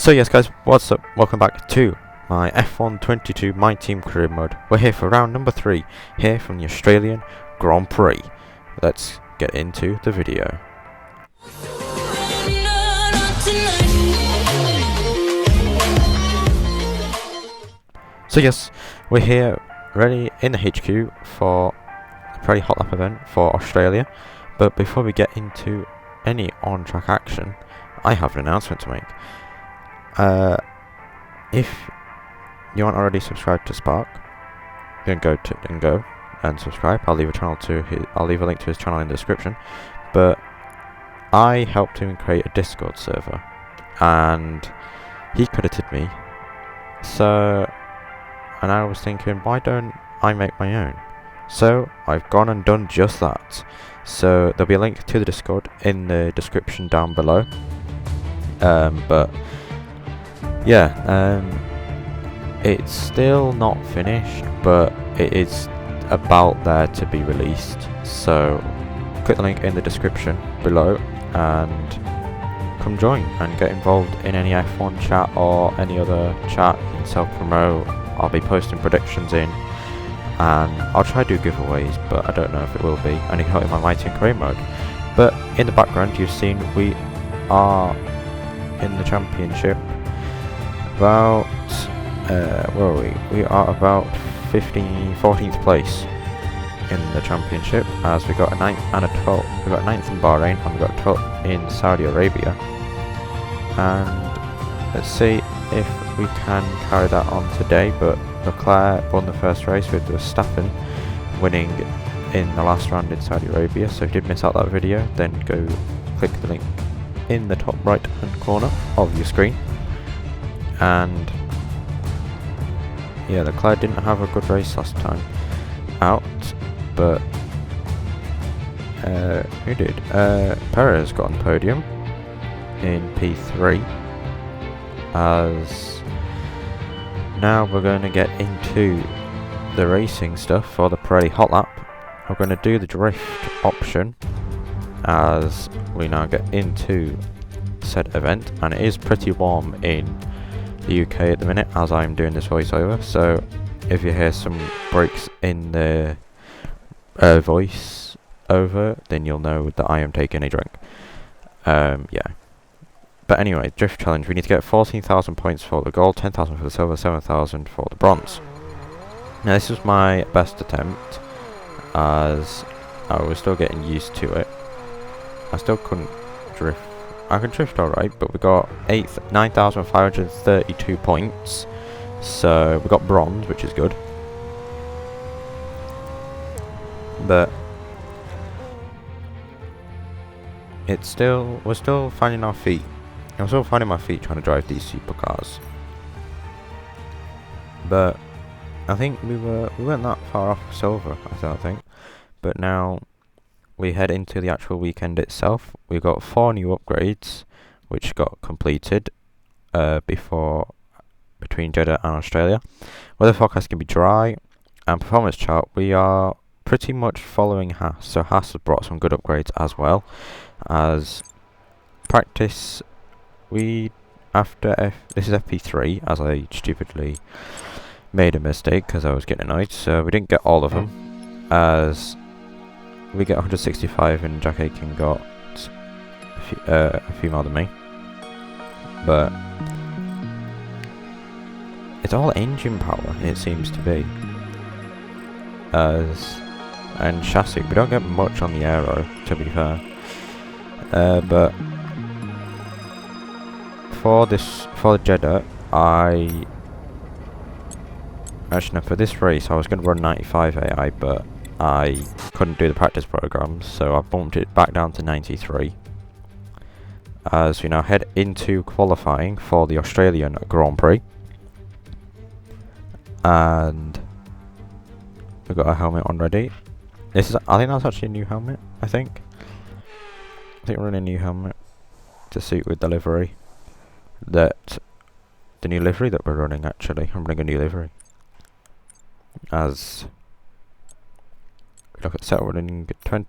So yes guys, what's up? Welcome back to my F1 22 My Team Career Mode. We're here for round number 3, here from the Australian Grand Prix. Let's get into the video. So yes, we're here ready in the HQ for the Pretty Hot Lap event for Australia. But before we get into any on-track action, I have an announcement to make. If you aren't already subscribed to Spark, then go and subscribe. I'll leave a link to his channel in the description. But I helped him create a Discord server, and he credited me. And I was thinking, why don't I make my own? So I've gone and done just that. So there'll be a link to the Discord in the description down below. It's still not finished, but it is about there to be released. So click the link in the description below and come join and get involved in any F1 chat or any other chat. You can self-promote. I'll be posting predictions in, and I'll try to do giveaways, but I don't know if it will be. Only got in my My Team Career Mode. But in the background, you've seen we are in the championship. About where are we? We are about 14th place in the championship, as we got a 9th and a 12th. We got 9th in Bahrain and we got 12th in Saudi Arabia. And let's see if we can carry that on today. But Leclerc won the first race with Verstappen winning in the last round in Saudi Arabia. So if you did miss out that video, then go click the link in the top right hand corner of your screen. And yeah, Leclerc didn't have a good race last time out, but who did? Perez got on the podium in P3. As now we're going to get into the racing stuff for the Pretty Hot Lap. We're going to do the drift option as we now get into said event, and it is pretty warm in the UK at the minute as I'm doing this voiceover, so if you hear some breaks in the voice over, then you'll know that I am taking a drink. But anyway, drift challenge. We need to get 14,000 points for the gold, 10,000 for the silver, 7,000 for the bronze. Now this was my best attempt, as I was still getting used to it. I still couldn't drift. I can drift alright, but we got 9,532 points. So we got bronze, which is good. But we're still finding our feet. I'm still finding my feet trying to drive these supercars. But I think we weren't that far off silver, I don't think. But now we head into the actual weekend itself. We've got 4 new upgrades which got completed between Jeddah and Australia. Weather forecast can be dry, and performance chart we are pretty much following Haas. So Haas has brought some good upgrades as well. As practice, this is FP3, as I stupidly made a mistake because I was getting annoyed. So we didn't get all of them, as we get 165 and Jack Aiken got a few more than me. But it's all engine power, it seems to be. And chassis, we don't get much on the aero, to be fair. But for the Jeddah, for this race I was going to run 95 AI, but I couldn't do the practice programs, so I bumped it back down to 93. As we now head into qualifying for the Australian Grand Prix. And we've got our helmet on ready. I think that's actually a new helmet, I think we're running a new helmet to suit with the livery. The new livery that we're running, actually. I'm running a new livery. As look at set running 20.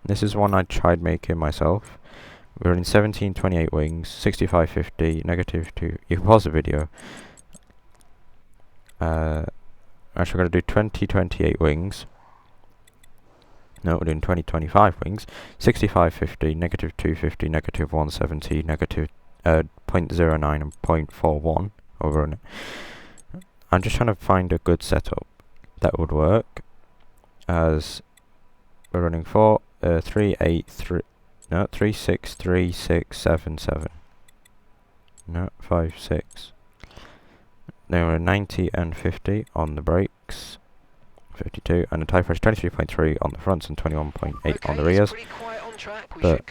This is one I tried making myself We're in 1728 wings, 6550, -2. You can pause the video. Actually, we're going to do 2028 wings. No, we're doing 2025 wings. 6550, -250, -170, -0.09 and 0.41 over on it. I'm just trying to find a good setup that would work, as we're running 363677. No, 56. Then we're 90 and 50 on the brakes, 52, and the tyre pressure 23.3 on the fronts and 21.8 on the rears. But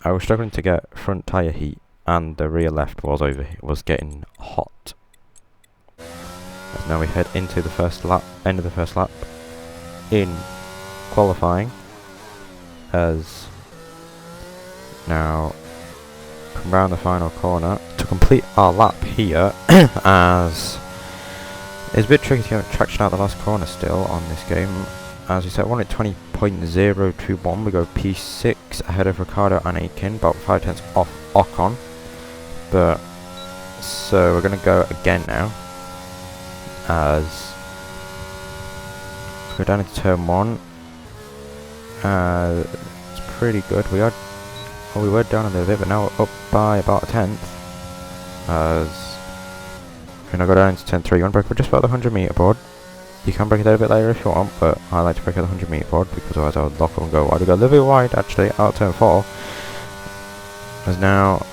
I was struggling to get front tyre heat, and the rear left was getting hot. As now we head into the first lap, end of the first lap in qualifying. As now come round the final corner to complete our lap here, as it's a bit tricky to get traction out the last corner still on this game. As we said, we're at 20.021, we go P6 ahead of Ricciardo and Aitken, about 5 tenths off Ocon. But so we're going to go again now, as we go down into turn 1. It's pretty good. We were down a little bit, but now we're up by about a tenth. As we're going to go down into turn 3. You want to break just about the 100-meter board. You can break it out a bit later if you want, but I like to break out the 100-meter board because otherwise I would lock up and go wide. We go a little bit wide actually out of turn 4. As now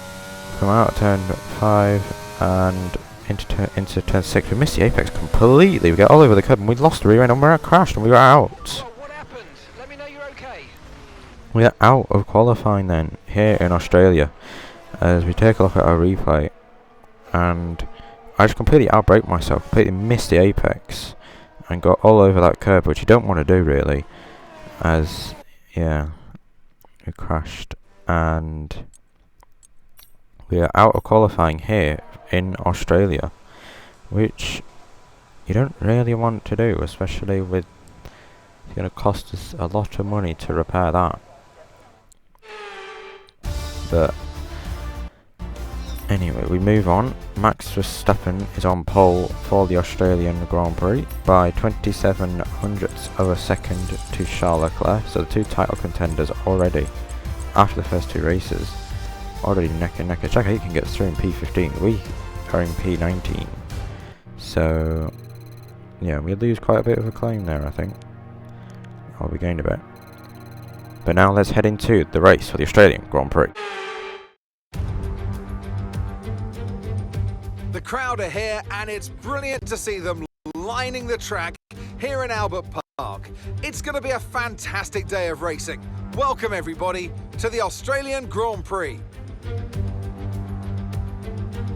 come out of turn 5 and into turn 6. We missed the apex completely. We get all over the curb and we lost the rear end and we crashed and we were out. What happened? Let me know you're okay. We are out of qualifying then here in Australia. As we take a look at our replay, and I just completely outbraked myself, completely missed the apex and got all over that curb, which you don't want to do really, as yeah, we crashed and we are out of qualifying here in Australia, which you don't really want to do, especially with it's going to cost us a lot of money to repair that. But anyway, we move on. Max Verstappen is on pole for the Australian Grand Prix by 27 hundredths of a second to Charles Leclerc. So the two title contenders already, after the first 2 races, already neck and neck. Check out, he can get through in P15. We are in P19. So yeah, we lose quite a bit of a claim there, I think. Or we gained a bit. But now let's head into the race for the Australian Grand Prix. The crowd are here and it's brilliant to see them lining the track here in Albert Park. It's going to be a fantastic day of racing. Welcome everybody to the Australian Grand Prix.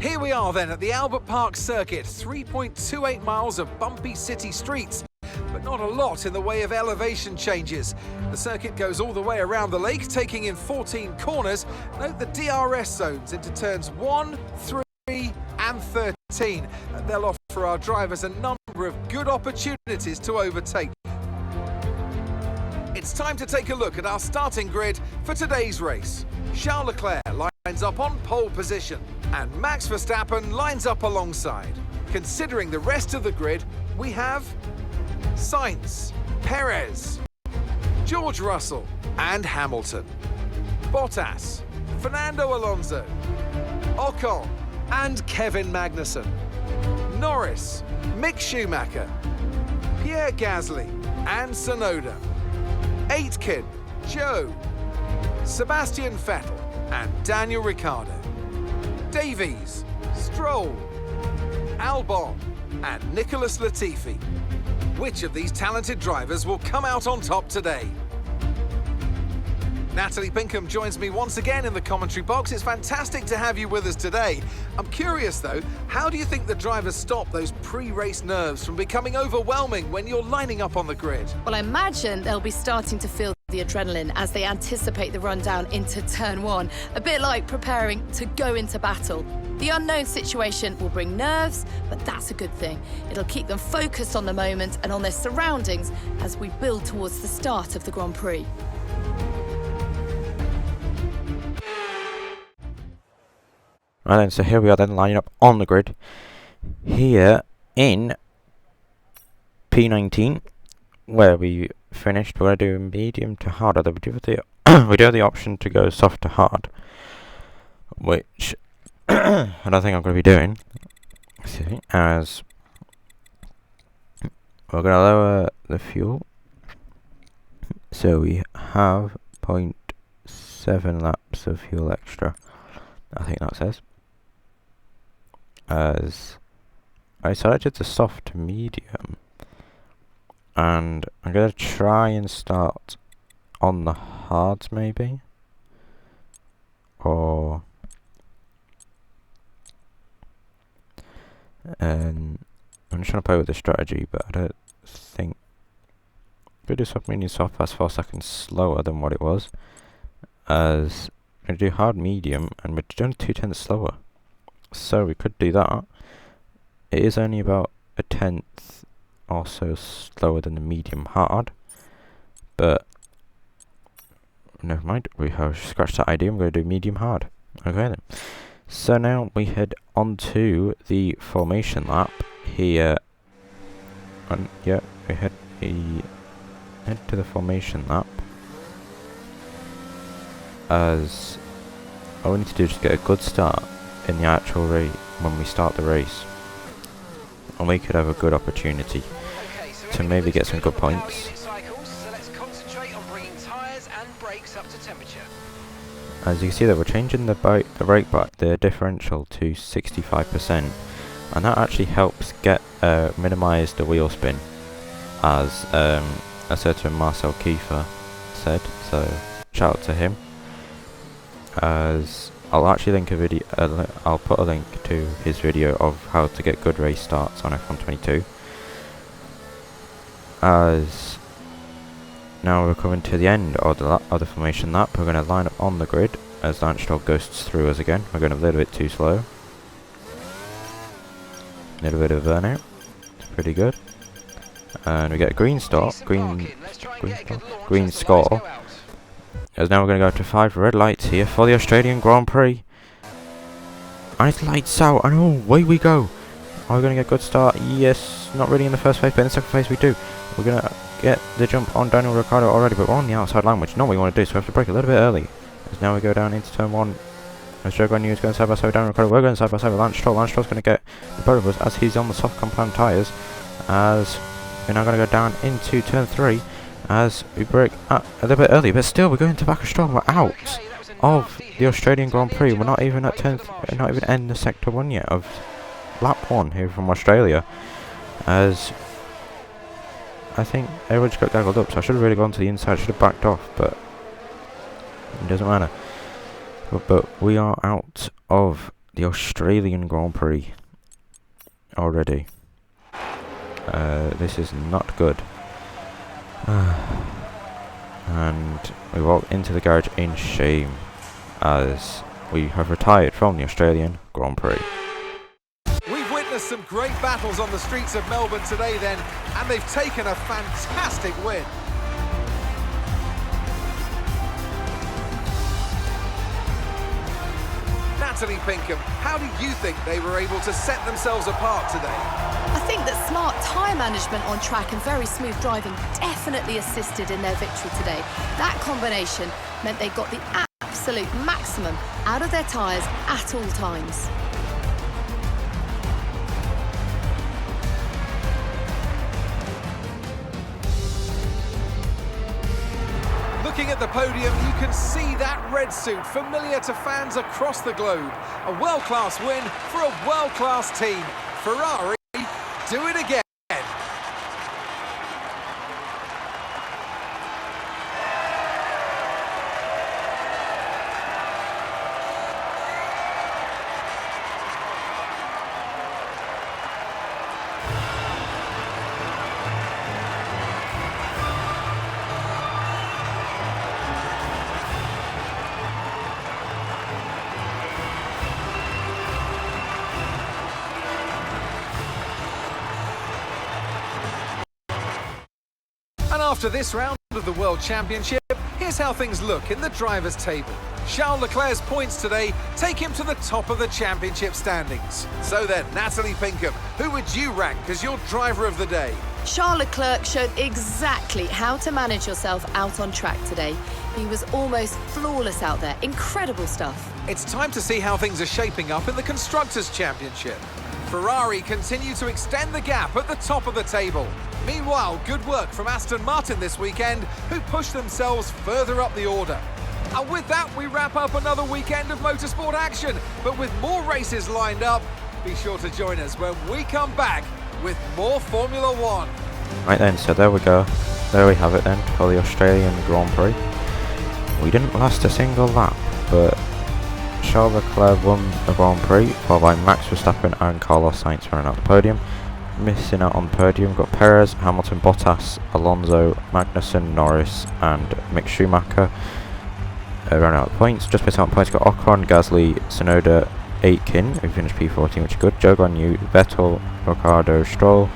Here we are then at the Albert Park circuit, 3.28 miles of bumpy city streets, but not a lot in the way of elevation changes. The circuit goes all the way around the lake, taking in 14 corners. Note the DRS zones into turns 1, 3 and 13. They'll offer our drivers a number of good opportunities to overtake. It's time to take a look at our starting grid for today's race. Charles Leclerc lines up on pole position and Max Verstappen lines up alongside. Considering the rest of the grid, we have Sainz, Perez, George Russell and Hamilton, Bottas, Fernando Alonso, Ocon and Kevin Magnussen, Norris, Mick Schumacher, Pierre Gasly and Tsunoda, Aitken, Joe, Sebastian Vettel and Daniel Ricciardo, Davies, Stroll, Albon and Nicholas Latifi. Which of these talented drivers will come out on top today? Natalie Pinkham joins me once again in the commentary box. It's fantastic to have you with us today. I'm curious though, how do you think the drivers stop those pre-race nerves from becoming overwhelming when you're lining up on the grid? Well, I imagine they'll be starting to feel the adrenaline as they anticipate the rundown into turn 1, a bit like preparing to go into battle. The unknown situation will bring nerves, but that's a good thing. It'll keep them focused on the moment and on their surroundings as we build towards the start of the Grand Prix. Right then, so here we are then lining up on the grid here in P19, where we finished. We're going to do medium to hard, although we do have the we do have the option to go soft to hard, which I don't think I'm going to be doing. See, as we're going to lower the fuel, so we have 0.7 laps of fuel extra. I think that says. As I selected the soft to medium, and I'm going to try and start on the hards maybe, or I'm just trying to play with the strategy, but I don't think I'm going to do soft medium soft past 4 seconds slower than what it was, as I'm going to do hard medium and we're doing 2/10 slower, so we could do that. It is only about a 10th or so slower than the medium hard, but never mind, we have scratched that idea. I'm going to do medium hard. Okay then. So now we head on to the formation lap here, and yeah, we head to the formation lap, as all we need to do is just get a good start in the actual race when we start the race, and we could have a good opportunity to maybe get some good points. As you can see that we're changing the the differential to 65%, and that actually helps get minimise the wheel spin, as a certain Marcel Kiefer said, so shout out to him. As I'll actually link a video, I'll put a link to his video of how to get good race starts on F122. As now we're coming to the end of the formation lap, we're going to line up on the grid as Lance Stroll ghosts through us again. We're going a little bit too slow. A little bit of burnout. It's pretty good. And we get a green start, green score. As now we're going to go to 5 red lights here for the Australian Grand Prix. And it's lights out, and away we go. Are we going to get a good start? Yes, not really in the first phase, but in the second phase we do. We're going to get the jump on Daniel Ricciardo already, but we're on the outside line, which is not what we want to do, so we have to brake a little bit early. As now we go down into turn 1. As Joe Guan Yu is going side by side with Daniel Ricciardo, we're going side by side with Lance Stroll. Lance Stroll's going to get the both of us as he's on the soft compound tyres. As we're now going to go down into turn 3, as we brake a little bit early, but still we're going to back of Stroll. We're out of the Australian Grand Prix. We're not even at not even in the sector 1 yet of lap 1 here from Australia, as I think everyone just got gaggled up, so I should have really gone to the inside, should have backed off, but it doesn't matter. But we are out of the Australian Grand Prix already. This is not good. And we walk into the garage in shame, as we have retired from the Australian Grand Prix. We've witnessed some great battles on the streets of Melbourne today then, and they've taken a fantastic win. Natalie Pinkham, how do you think they were able to set themselves apart today? I think that smart tyre management on track and very smooth driving definitely assisted in their victory today. That combination meant they got the absolute maximum out of their tyres at all times. Looking at the podium, you can see that red suit familiar to fans across the globe. A world-class win for a world-class team. Ferrari, do it again. And after this round of the World Championship, here's how things look in the drivers' table. Charles Leclerc's points today take him to the top of the championship standings. So then, Natalie Pinkham, who would you rank as your driver of the day? Charles Leclerc showed exactly how to manage yourself out on track today. He was almost flawless out there. Incredible stuff. It's time to see how things are shaping up in the Constructors' Championship. Ferrari continue to extend the gap at the top of the table. Meanwhile, good work from Aston Martin this weekend, who pushed themselves further up the order. And with that, we wrap up another weekend of motorsport action. But with more races lined up, be sure to join us when we come back with more Formula One. Right then, so there we go. There we have it then for the Australian Grand Prix. We didn't last a single lap, but Charles Leclerc won the Grand Prix, followed by Max Verstappen and Carlos Sainz running out the podium. Missing out on the podium, got Perez, Hamilton, Bottas, Alonso, Magnussen, Norris and Mick Schumacher. Running out the points. Just missing out the points, got Ocon, Gasly, Tsunoda, Aitken, who finished P14, which is good. Joe Guanyu, Vettel, Ricciardo, Stroll,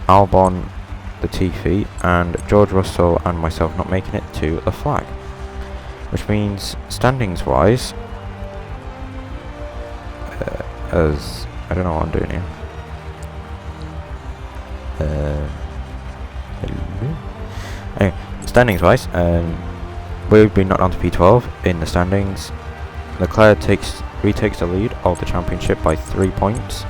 Albon, Latifi, and George Russell and myself not making it to the flag. Which means, standings-wise, as I don't know what I'm doing here. Anyway, standings-wise, we've been knocked down to P12 in the standings. Leclerc retakes the lead of the championship by 3 points,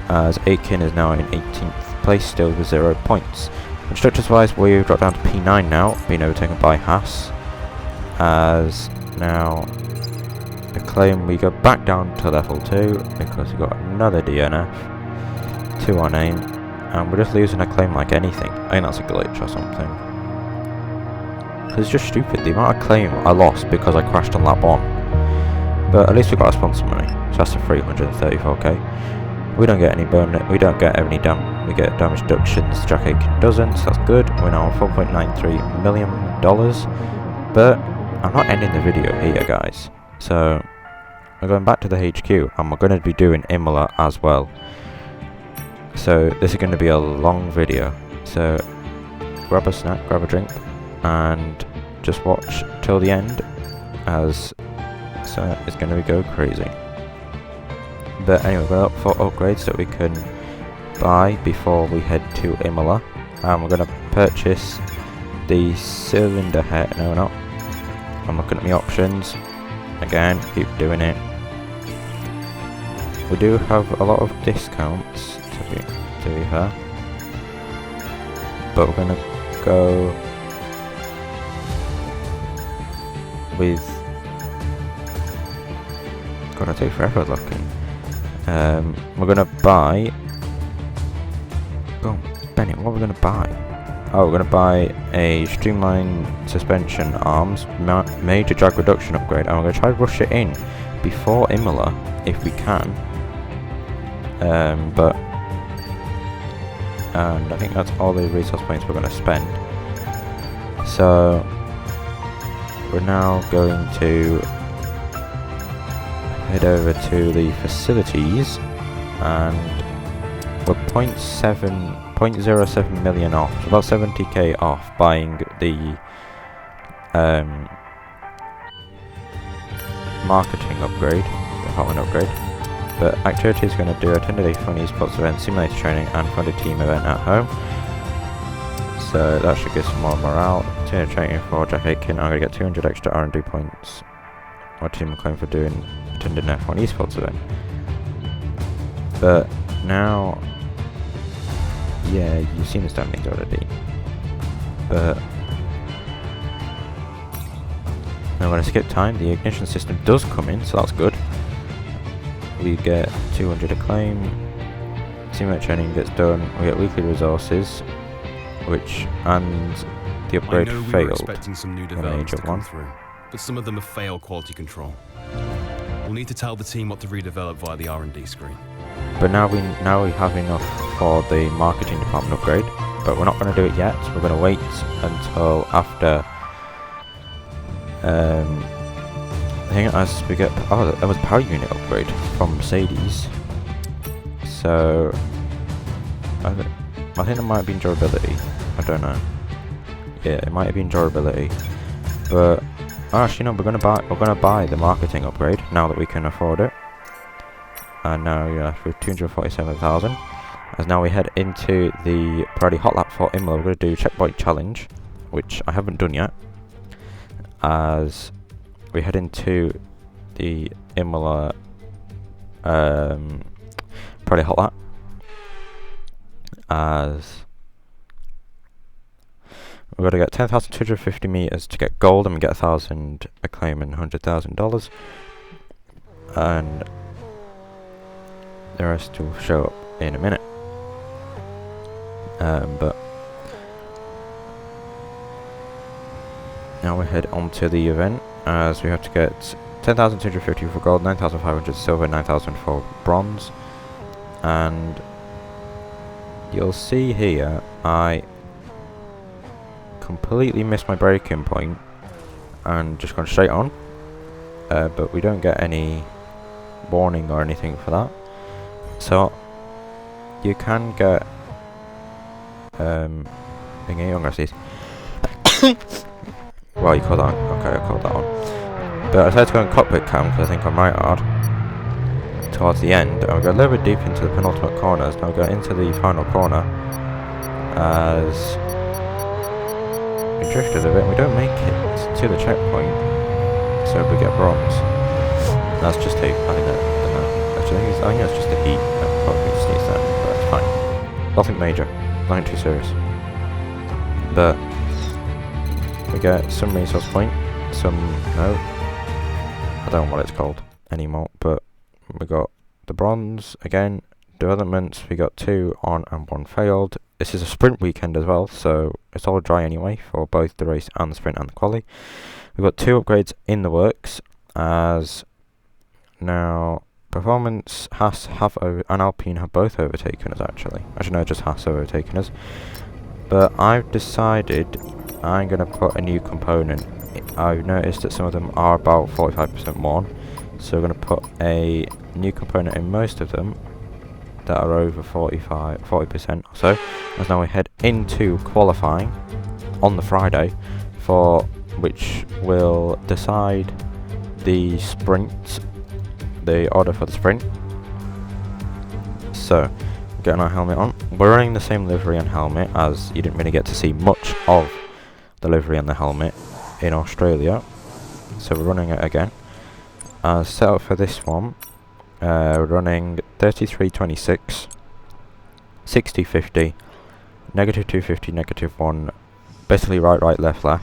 as Aitken is now in 18th place, still with 0 points. Constructors-wise, we've dropped down to P9 now, being overtaken by Haas, as now the claim we go back down to level 2 because we got another DNF to our name, and we're just losing a claim like anything. I think that's a glitch or something. It's just stupid, the amount of claim I lost because I crashed on lap 1. But at least we got our sponsor money, so that's the 334k. We don't get any bonus, we don't get any we get damage deductions, Jack Aitken doesn't, so that's good. We're now on $4.93 million, but I'm not ending the video here, guys. So, we're going back to the HQ, and we're going to be doing Imola as well. So, this is going to be a long video, so grab a snack, grab a drink, and just watch till the end, as it's going to go crazy. But anyway, we're up for upgrades that we can buy before we head to Imola, and we're going to purchase the cylinder head. No, we're not. I'm looking at my options again, keep doing it. We do have a lot of discounts to be fair, but we're going to go with, gonna take forever looking. We're gonna buy, oh Bennett, what are we gonna buy? Oh, we're gonna buy a streamlined suspension arms major drag reduction upgrade, and we're gonna try to rush it in before Imola if we can. And I think that's all the resource points we're gonna spend. So we're now going to head over to the facilities, and we're 0.07 million off, so about 70k off buying the marketing upgrade, the Hotline upgrade. But activity is going to do a 10-day fun esports event, simulator training and funded team event at home. So that should give some more morale. Team training for Jack Aitken, I'm going to get 200 extra R&D points. Our team claim for doing attending F1 esports event. But now, yeah, you've seen the standings already. But now I'm going to skip time. The ignition system does come in, so that's good. We get 200 acclaim. Simulator training gets done. We get weekly resources, and the upgrade failed. Expecting some new developments to come through, but some of them have failed quality control. We'll need to tell the team what to redevelop via the R&D screen. But now we have enough for the marketing department upgrade, but we're not going to do it yet. We're going to wait until after. I think as we get, that was power unit upgrade from Mercedes. So I think it might have been durability. I don't know. Yeah, it might have been durability, but Actually, no, we're gonna buy the marketing upgrade now that we can afford it. And now you're left with 247,000. As now we head into the Pirelli Hot Lap for Imola. We're gonna do checkpoint challenge, which I haven't done yet. As we head into the Imola Pirelli Hot Lap. As we've got to get 10,250 meters to get gold, and we get 1,000 acclaim and $100,000, and the rest will show up in a minute. But now we head on to the event, as we have to get 10,250 for gold, 9,500 silver, 9,000 for bronze, and you'll see here I completely missed my braking point and just gone straight on, but we don't get any warning or anything for that. So you can get thingy, I'm gonna see. Well, you call that on. Okay, I called that on. But I decided to go in cockpit cam because I think I'm right hard towards the end, and we go a little bit deep into the penultimate corners. Now we go into the final corner as we drifted a bit, and we don't make it to the checkpoint, so we get bronze. That's just heat. I think I think that's just the heat that probably stays there, but it's fine. Nothing major, nothing too serious. But we get some resource point, no, I don't know what it's called anymore, but we got the bronze again. Developments, we got 2 on and 1 failed. This is a sprint weekend as well, so it's all dry anyway for both the race and the sprint and the quali. We've got 2 upgrades in the works, as now Performance, Haas and Alpine have both overtaken us actually. Actually no, just Haas have overtaken us. But I've decided I'm going to put a new component. I've noticed that some of them are about 45% worn, so we're going to put a new component in most of them that are over 40% or so. As now we head into qualifying on the Friday, for which will decide the sprint, the order for the sprint. So getting our helmet on, we're running the same livery and helmet, as you didn't really get to see much of the livery and the helmet in Australia, so we're running it again. Set up for this one, we're running 3326, 6050, negative 250, negative 1, basically right, left, I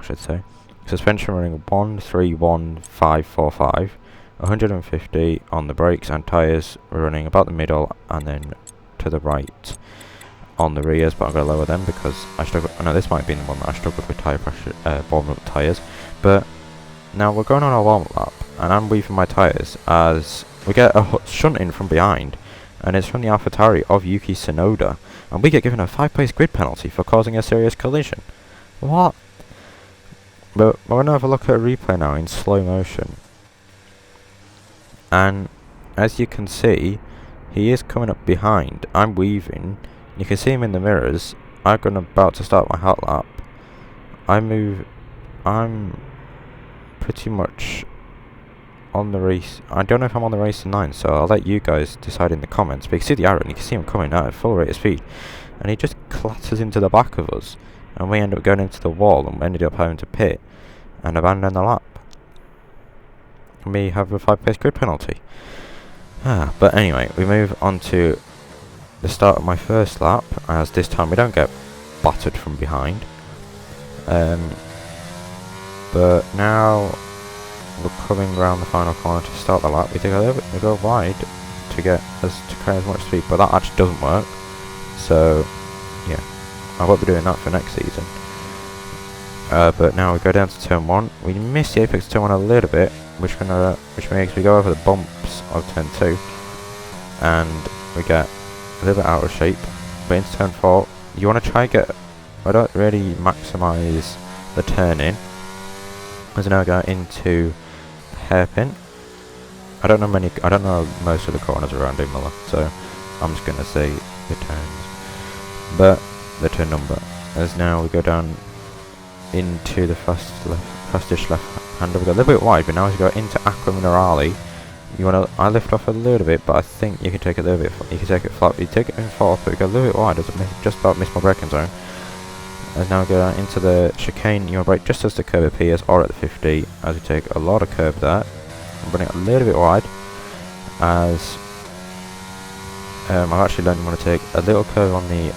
should say. Suspension running 131,545, 150 on the brakes, and tyres we're running about the middle and then to the right on the rears, but I'm going to lower them because I struggle. I know this might be the one that I struggled with tyre pressure, warming up tyres. But now we're going on our warm-up lap, and I'm weaving my tyres as we get a shunt in from behind, and it's from the AlphaTauri of Yuki Tsunoda, and we get given a 5-place grid penalty for causing a serious collision. What? But we're going to have a look at a replay now in slow motion, and as you can see, he is coming up behind. I'm weaving. You can see him in the mirrors. I'm about to start my hot lap. I'm pretty much on the race. I don't know if I'm on the race 9, so I'll let you guys decide in the comments. But you can see the arrow, and you can see him coming out at full rate of speed, and he just clatters into the back of us, and we end up going into the wall, and we ended up having to pit and abandon the lap. We have a 5-place grid penalty. But anyway, we move on to the start of my first lap, as this time we don't get battered from behind. But now we're coming around the final corner to start the lap. We go wide to get us to carry as much speed, but that actually doesn't work. So yeah, I won't be doing that for next season. But now we go down to turn 1. We miss the apex of turn 1 a little bit, which makes we go over the bumps of turn 2, and we get a little bit out of shape. But into turn 4, you want to try I don't really maximise the turn in. As now go into the hairpin. I don't know most of the corners around Imola, so I'm just gonna say the turns. But the turn number. As now we go down into the fast fastest left-hander. We got a little bit wide, but now as you go into Aqua Minerale, you want to. I lift off a little bit, but I think you can take it a little bit. You can take it flat. You take it in fourth, but we go a little bit wide. Just about missed my braking zone. As now we go down into the chicane, you want to brake just as the curb appears, or at the 50. As we take a lot of curb there, I'm running it a little bit wide. As I've actually learned you want to take a little curve on the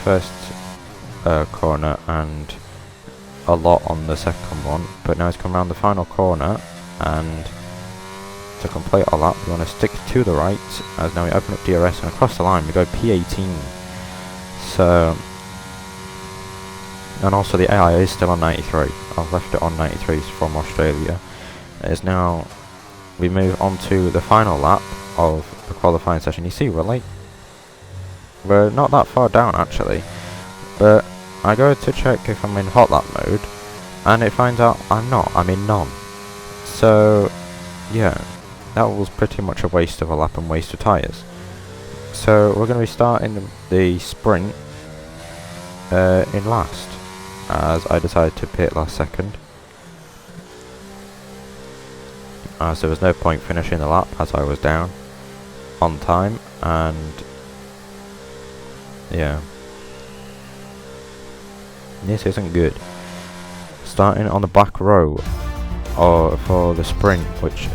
first corner and a lot on the second one, but now it's come around the final corner, and to complete all that we want to stick to the right, as now we open up DRS and across the line we go P18. So, and also the AI is still on 93. I've left it on 93s from Australia. It is now, we move on to the final lap of the qualifying session. You see we're not that far down actually, but I go to check if I'm in hot lap mode and it finds out I'm not, I'm in none. So yeah, that was pretty much a waste of a lap and waste of tyres. So we're going to be starting the sprint in last, as I decided to pit last second, as there was no point finishing the lap as I was down on time, and yeah, this isn't good. Starting on the back row for the sprint, which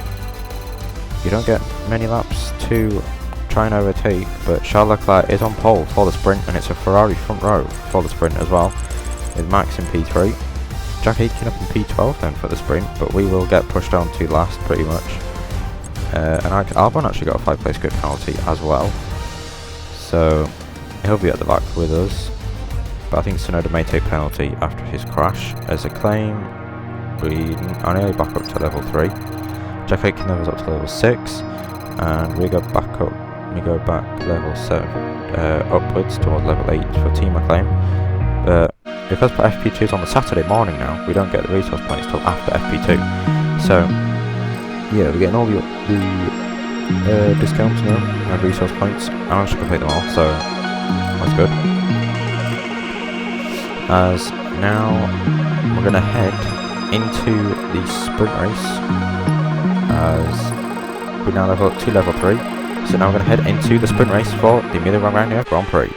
you don't get many laps to try and overtake, but Charles Leclerc is on pole for the sprint, and it's a Ferrari front row for the sprint as well, with Max in P3, Jack Aitken up in P12 then for the sprint, but we will get pushed on to last pretty much. And Albon actually got a 5-place grid penalty as well, so he'll be at the back with us. But I think Tsunoda may take penalty after his crash. As a claim, we are nearly back up to level 3. Jack Aitken levels up to level 6, and we go back up. We go back level 7 upwards towards level 8 for Team Acclaim. But because FP2 is on the Saturday morning now, we don't get the resource points till after FP2. So yeah, we're getting all the discounts now and resource points. I managed to complete them all, so that's good. As now we're going to head into the sprint race, as we now level up to level 3. So now we're going to head into the sprint race for the Emilia Romagna Grand Prix.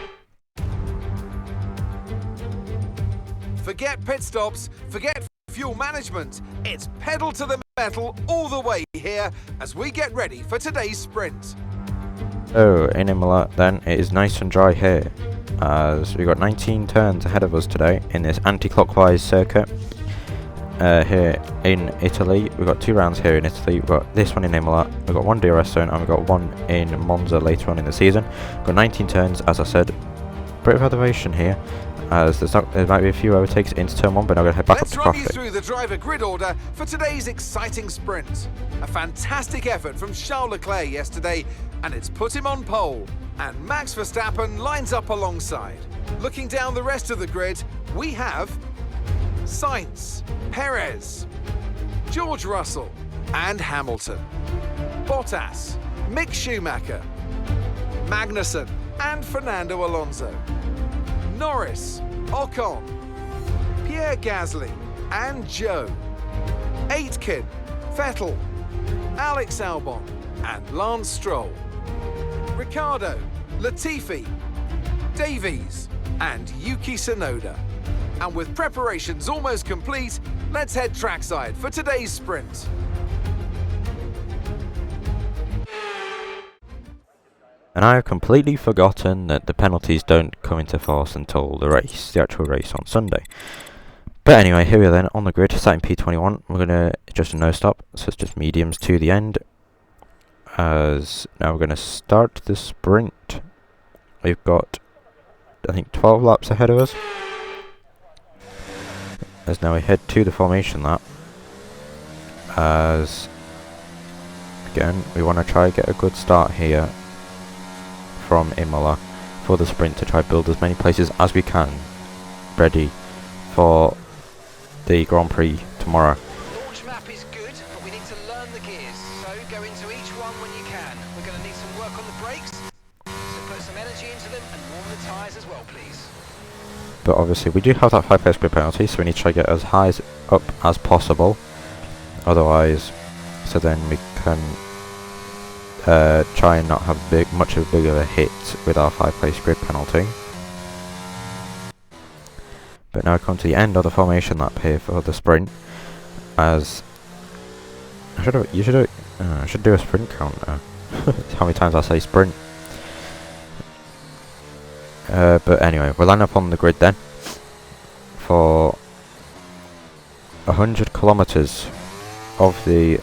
Forget pit stops, forget fuel management. It's pedal to the metal all the way here as we get ready for today's sprint. So in Imola then, it is nice and dry here, as we've got 19 turns ahead of us today in this anti-clockwise circuit. Here in Italy, we've got 2 rounds here in Italy. We've got this one in Imola, we've got 1 DRS zone, and we've got 1 in Monza later on in the season. We've got 19 turns, as I said. Bit of elevation here, as there might be a few overtakes into turn 1, but now we're going to head back up to Let's run you Crofty. through the driver grid order for today's exciting sprint. A fantastic effort from Charles Leclerc yesterday, and it's put him on pole. And Max Verstappen lines up alongside. Looking down the rest of the grid, we have Sainz, Perez, George Russell and Hamilton, Bottas, Mick Schumacher, Magnussen and Fernando Alonso, Norris, Ocon, Pierre Gasly and Zhou, Aitken, Vettel, Alex Albon and Lance Stroll, Ricciardo, Latifi, Davies and Yuki Tsunoda. And with preparations almost complete, let's head trackside for today's sprint. And I have completely forgotten that the penalties don't come into force until the race, the actual race on Sunday. But anyway, here we are then on the grid, starting P21. We're going to just a no stop, so it's just mediums to the end. As now we're going to start the sprint. We've got, I think, 12 laps ahead of us. As now we head to the formation lap. As again, we want to try and get a good start here from Imola for the sprint to try to build as many places as we can ready for the Grand Prix tomorrow. The launch map is good, but we need to learn the gears, so go into each one when you can. We're going to need some work on the brakes, so put some energy into them and warm the tyres as well, please. but obviously we do have that 5 place grid penalty, so we need to try to get as high up as possible. Otherwise, so then we can try and not have much of a bigger hit with our 5 place grid penalty. But now we come to the end of the formation lap here for the sprint, as I should do a sprint counter. How many times I say sprint. But anyway, we'll line up on the grid then for 100 kilometers of the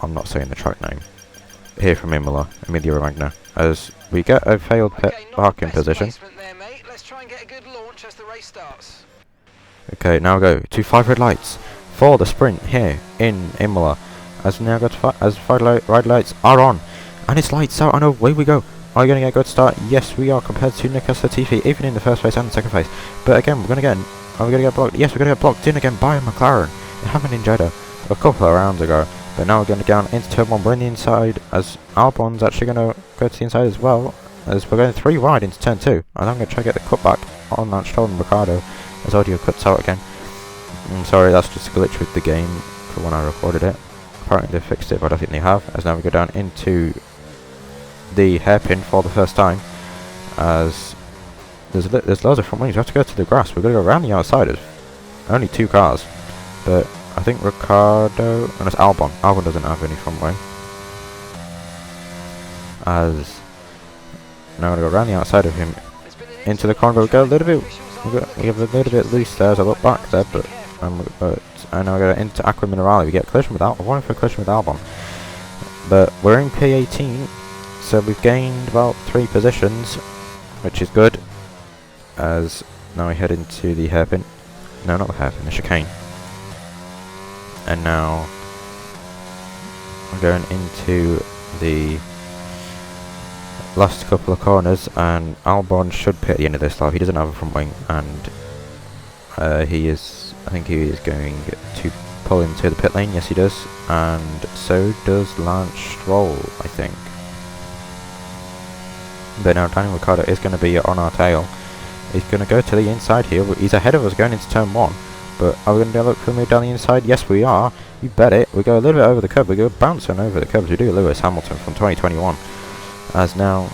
I'm not saying the track name here from Imola, Emilia Romagna, as we get a failed parking position. There, mate. Let's try and get a good launch as the race starts. Okay, now we go to 5 red lights for the sprint here in Imola, as we now go to as 5 red lights are on, and it's lights out, and away we go. Are we going to get a good start? Yes, we are, compared to Nicolas Latifi, even in the first race and the second race. But again, are we going to get blocked? Yes, we're going to get blocked in again by a McLaren. It happened in Jeddah a couple of rounds ago. But now we're going to go down into turn 1. We're in the inside, as Albon's actually going to go to the inside as well, as we're going 3 wide into turn 2. And I'm going to try to get the cutback on Lance Stroll and Ricciardo, as audio cuts out again. I'm sorry, that's just a glitch with the game for when I recorded it. Apparently they fixed it, but I don't think they have. As now we go down into the hairpin for the first time, as there's loads of front wings. We have to go to the grass. We're going to go around the outside. There's only 2 cars, but I think Ricciardo, and it's Albon. Albon doesn't have any front wing. As now we're going to go around the outside of him into the corner. We'll go a little bit. We have a little bit loose there as I look back there, but and now we're going into Aqua Minerale. We get a collision with Albon. One for a collision with Albon, but we're in P18, so we've gained about 3 positions, which is good. As now we head into the hairpin. No, not the hairpin, the chicane. And now we're going into the last couple of corners, and Albon should pit at the end of this lap. He doesn't have a front wing, and I think he is going to pull into the pit lane. Yes, he does, and so does Lance Stroll, I think. But now Daniel Ricciardo is going to be on our tail. He's going to go to the inside here. He's ahead of us going into turn 1. But are we going to look for me down the inside? Yes, we are. You bet it. We go a little bit over the curb. We go bouncing over the curbs. We do Lewis Hamilton from 2021. As now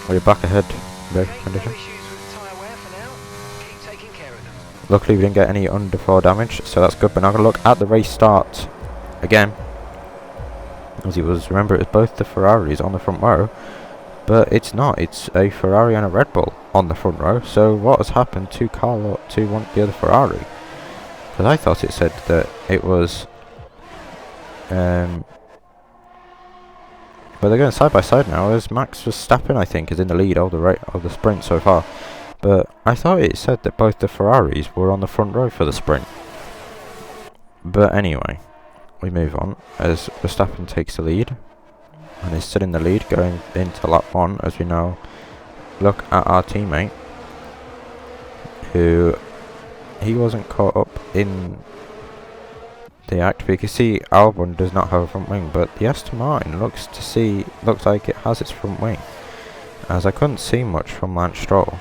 we're back ahead. Condition. Luckily we didn't get any underfloor damage, so that's good. But now I'm going to look at the race start again. As remember, it was both the Ferraris on the front row. But it's not. It's a Ferrari and a Red Bull on the front row. So what has happened to the other Ferrari? Because I thought it said that it was, but they're going side by side now. As Max Verstappen, I think, is in the lead of the sprint so far. But I thought it said that both the Ferraris were on the front row for the sprint. But anyway, we move on as Verstappen takes the lead, and is still in the lead going into lap 1. As we now look at our teammate, who. He wasn't caught up in the act. We can see Albon does not have a front wing, but the Aston Martin looks like it has its front wing, as I couldn't see much from Lance Stroll's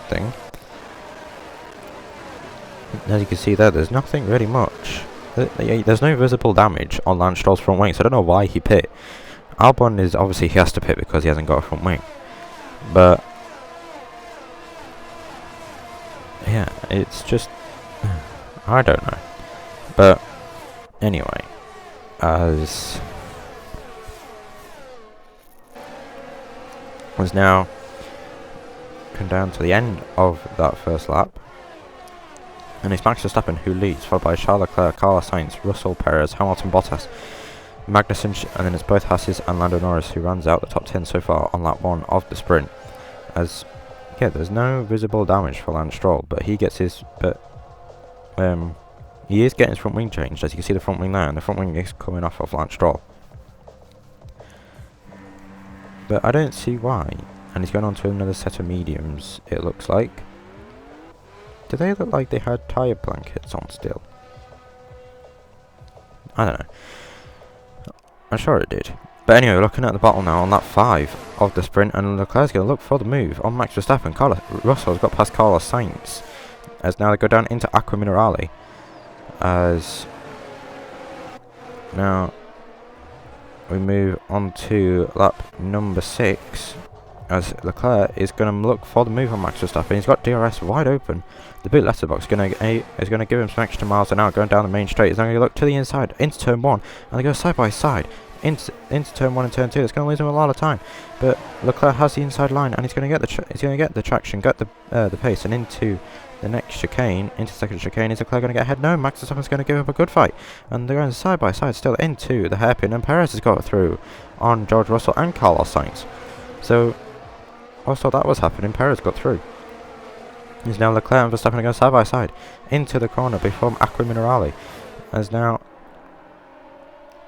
thing. As you can see there's nothing really much. There's no visible damage on Lance Stroll's front wing, so I don't know why he pit. Albon is obviously he has to pit because he hasn't got a front wing, but yeah, it's just I don't know. But anyway, as now come down to the end of that first lap, and it's Max Verstappen who leads, followed by Charles Leclerc, Carlos Sainz, Russell, Perez, Hamilton, Bottas, Magnussen, and then it's both Hasses and Lando Norris who runs out the top 10 so far on lap 1 of the sprint. As yeah, there's no visible damage for Lance Stroll, but he gets his, he is getting his front wing changed. As you can see the front wing there, and the front wing is coming off of Lance Stroll. But I don't see why. And he's going on to another set of mediums, it looks like. Do they look like they had tyre blankets on still? I don't know. I'm sure it did. But anyway, looking at the battle now on lap 5. of the sprint, and Leclerc's going to look for the move on Max Verstappen. Russell's got past Carlos Sainz, as now they go down into Acqua Minerale. As now we move on to lap number 6, as Leclerc is going to look for the move on Max Verstappen. He's got DRS wide open. The boot letterbox is going to give him some extra miles an hour going down the main straight. He's now going to look to the inside into turn 1, and they go side by side into turn 1 and turn 2. It's going to lose him a lot of time, but Leclerc has the inside line, and he's going to get the traction, get the pace, and into the next chicane, into second chicane. Is Leclerc going to get ahead? No, Max Verstappen's going to give up a good fight, and they're going side by side still into the hairpin, and Perez has got through on George Russell and Carlos Sainz. So also that was happening, Perez got through. Is now Leclerc and Verstappen going side by side into the corner before Acqua Minerale. As now,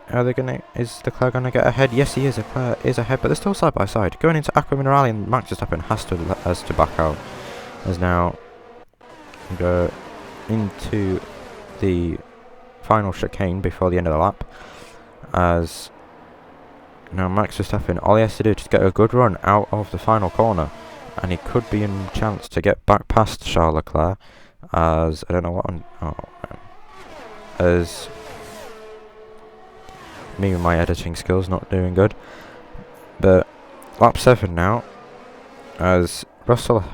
is Leclerc going to get ahead? Yes, he is. Leclerc is ahead, but they're still side by side. Going into Acqua Minerale, and Max Verstappen has to back out. As now we go into the final chicane before the end of the lap. As now Max Verstappen, all he has to do is just get a good run out of the final corner, and he could be in chance to get back past Charles Leclerc. As I don't know what as me and my editing skills not doing good. But lap 7 now, as Russell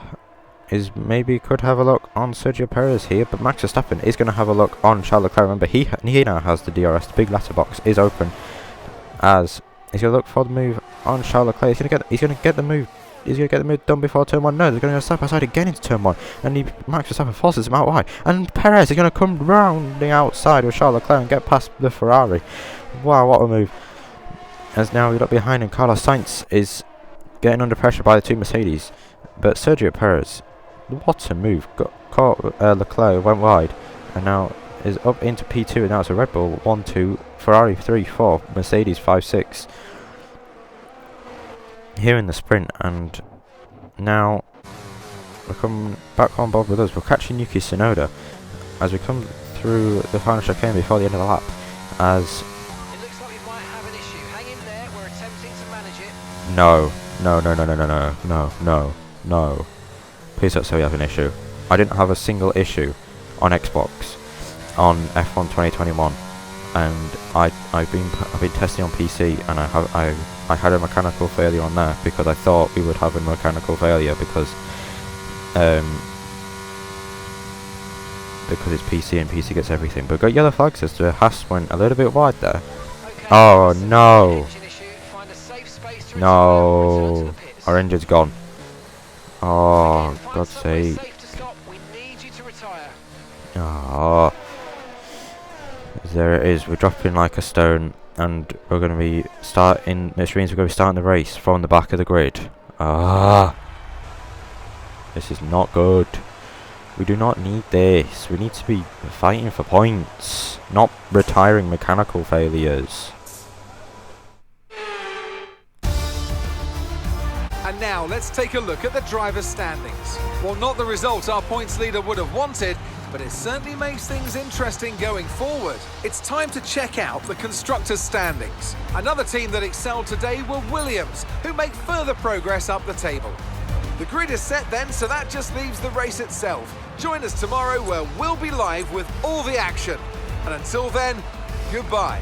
is maybe could have a look on Sergio Perez here, but Max Verstappen is going to have a look on Charles Leclerc. Remember, he now has the DRS. The big letterbox is open, as he's going to look for the move on Charles Leclerc. He's going to get the move. He's going to get the move done before turn 1. No, they're going to go side by side again into turn 1, and Max Verstappen forces him out wide, and Perez is going to come round the outside of Charles Leclerc and get past the Ferrari. Wow, what a move. As now we look behind him, Carlos Sainz is getting under pressure by the two Mercedes, but Sergio Perez, what a move. Leclerc went wide, and now is up into P2, and now it's a Red Bull 1-2, Ferrari 3-4, Mercedes 5-6 here in the sprint. And now we're coming back on board with us. We're catching Yuki Tsunoda as we come through the final chicane before the end of the lap. As it looks like we might have an issue. Hang in there, we're attempting to manage it. No. Please don't say we have an issue. I didn't have a single issue on Xbox on F1 2021, and I've been testing on PC, and I had a mechanical failure on there because I thought we would have a mechanical failure because it's PC and PC gets everything. But got yellow flags as the Haas went a little bit wide there. Okay, oh no! Find a safe space to No, our engine's gone. Oh, God's sake. We need you to retire. Oh, there it is. We're dropping like a stone, and we're going to be starting. This means we're going to be starting the race from the back of the grid. This is not good. We do not need this. We need to be fighting for points, not retiring mechanical failures. And now let's take a look at the driver's standings. Well, not the result our points leader would have wanted, but it certainly makes things interesting going forward. It's time to check out the constructors' standings. Another team that excelled today were Williams, who make further progress up the table. The grid is set then, so that just leaves the race itself. Join us tomorrow where we'll be live with all the action. And until then, goodbye.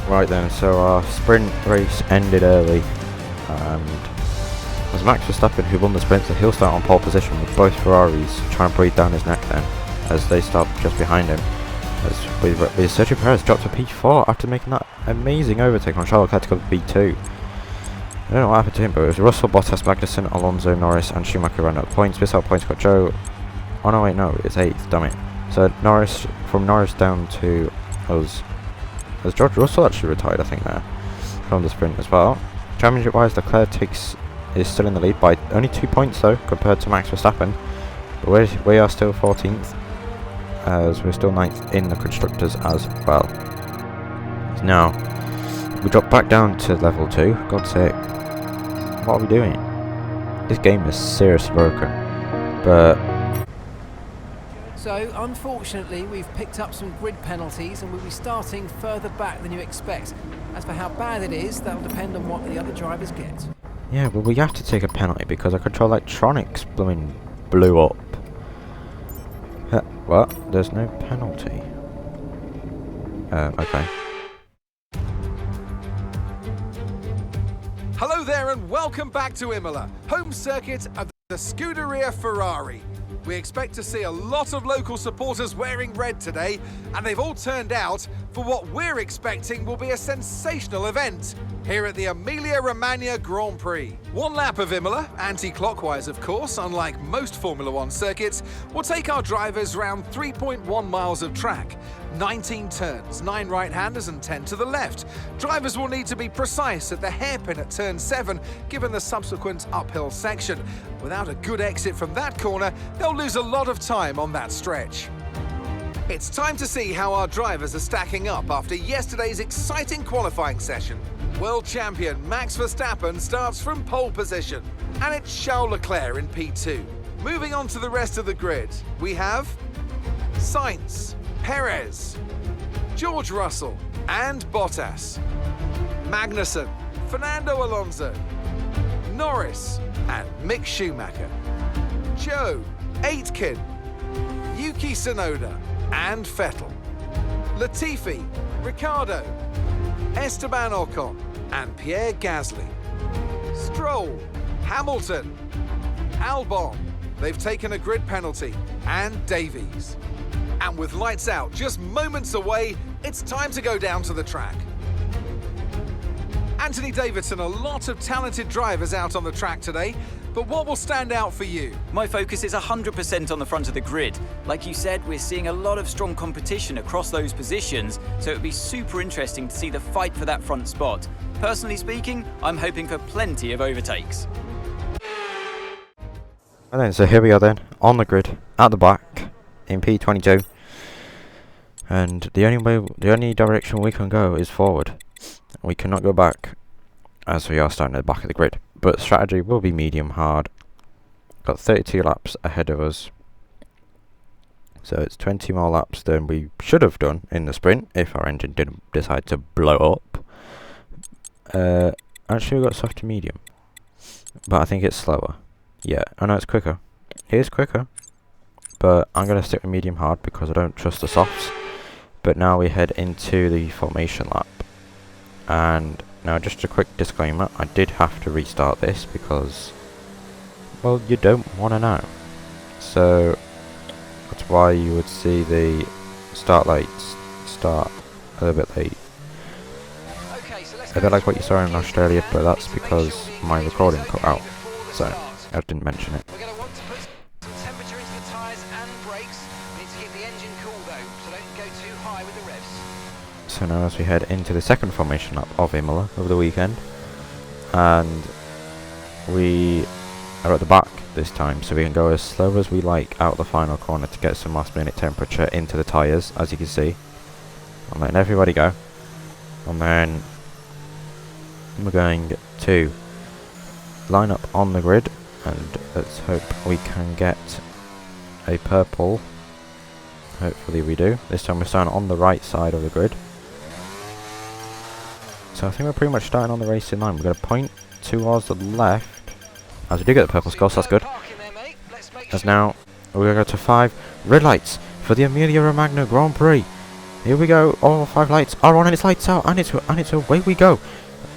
Right then, so our sprint race ended early, and it was Max Verstappen who won the sprint, so he'll start on pole position with both Ferraris trying to breathe down his neck then, as they start just behind him. As Sergio Perez dropped to P4 after making that amazing overtake on Charles Leclerc to go to P2. I don't know what happened to him, but it was Russell, Bottas, Magnussen, Alonso, Norris and Schumacher ran out of points. Missed out points got Joe. Oh no wait, no, it's 8th, damn it. So from Norris down to us. As George Russell actually retired, I think, there from the sprint as well. Championship wise, Leclerc is still in the lead by only 2 points though, compared to Max Verstappen. But we are still 14th, as we're still 9th in the constructors as well. Now, we drop back down to level 2, God's sake. What are we doing? This game is seriously broken. But so, unfortunately, we've picked up some grid penalties and we'll be starting further back than you expect. As for how bad it is, that'll depend on what the other drivers get. Yeah, well, we have to take a penalty because our control electronics blew up. What? There's no penalty. Okay. Hello there and welcome back to Imola, home circuit of the Scuderia Ferrari. We expect to see a lot of local supporters wearing red today, and they've all turned out for what we're expecting will be a sensational event here at the Emilia-Romagna Grand Prix. One lap of Imola, anti-clockwise of course, unlike most Formula One circuits, will take our drivers round 3.1 miles of track. 19 turns, 9 right-handers and 10 to the left. Drivers will need to be precise at the hairpin at turn 7, given the subsequent uphill section. Without a good exit from that corner, they'll lose a lot of time on that stretch. It's time to see how our drivers are stacking up after yesterday's exciting qualifying session. World champion Max Verstappen starts from pole position, and it's Charles Leclerc in P2. Moving on to the rest of the grid, we have Sainz, Perez, George Russell and Bottas, Magnussen, Fernando Alonso, Norris and Mick Schumacher, Joe, Aitken, Yuki Tsunoda and Vettel, Latifi, Ricciardo, Esteban Ocon and Pierre Gasly, Stroll, Hamilton, Albon, they've taken a grid penalty, and Davies. And with lights out just moments away, it's time to go down to the track. Anthony Davidson, a lot of talented drivers out on the track today, but what will stand out for you? My focus is 100% on the front of the grid. Like you said, we're seeing a lot of strong competition across those positions, so it would be super interesting to see the fight for that front spot. Personally speaking, I'm hoping for plenty of overtakes. And then, so here we are then, on the grid, at the back, in P22. And the only direction we can go is forward. We cannot go back, as we are starting at the back of the grid. But strategy will be medium hard. Got 32 laps ahead of us. So it's 20 more laps than we should have done in the sprint, if our engine didn't decide to blow up. Actually we got soft to medium. But I think it's slower. Yeah, I know it's quicker. It is quicker. But I'm going to stick with medium hard because I don't trust the softs. But now we head into the formation lap. And now just a quick disclaimer, I did have to restart this because, well, you don't want to know. So that's why you would see the start lights start a little bit late. A bit like what you saw in Australia, but that's because my recording cut out, so I didn't mention it. So now as we head into the second formation lap of Imola over the weekend, and we are at the back this time, so we can go as slow as we like out the final corner to get some last minute temperature into the tyres, as you can see. I'm letting everybody go, and then we're going to line up on the grid, and let's hope we can get a purple. Hopefully we do. This time we're starting on the right side of the grid. So I think we're pretty much starting on the racing line. We're going to point towards the left. As we do get the purple score, so that's good. As now, we're going to go to 5 red lights for the Emilia-Romagna Grand Prix. Here we go. All 5 lights are on and it's lights out and it's away we go.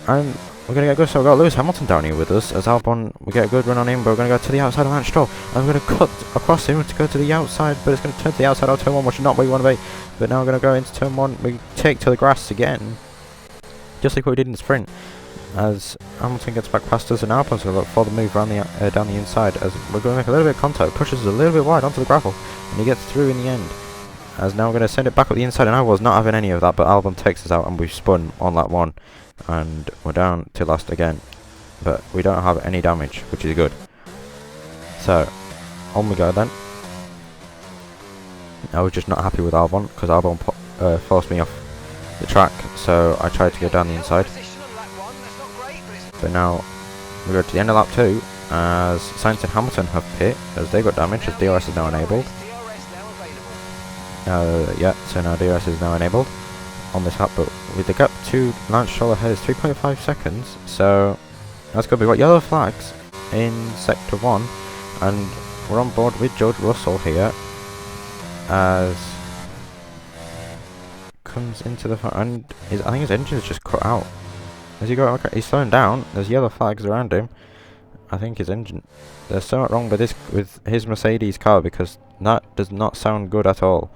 And we're going to get good. So we've got Lewis Hamilton down here with us. As Albon, we get a good run on him, but we're going to go to the outside of Lance Stroll. And we're going to cut across him to go to the outside, but it's going to turn to the outside of turn 1, which is not where we want to be. But now we're going to go into turn 1. We take to the grass again. Just like what we did in the sprint, as Hamilton gets back past us and Albon's going to look for the move around the down the inside, as we're going to make a little bit of contact, pushes us a little bit wide onto the gravel, and he gets through in the end. As now we're going to send it back up the inside, and I was not having any of that, but Albon takes us out and we've spun on lap 1, and we're down to last again, but we don't have any damage, which is good. So, on we go then. I was just not happy with Albon, because Albon forced me off the track, so I tried to go down the inside. But now we go to the end of lap 2 as Sainz and Hamilton have pit as they got damage, as DRS is now enabled. Yeah, so now DRS is now enabled on this lap, but with the gap to Lance Stroll ahead is 3.5 seconds, so That's good. We've got yellow flags in Sector 1, and we're on board with George Russell here as comes into the front, and I think his engine's just cut out. As he got, he's slowing down. There's yellow flags around him. I think his engine. There's something wrong with his Mercedes car, because that does not sound good at all.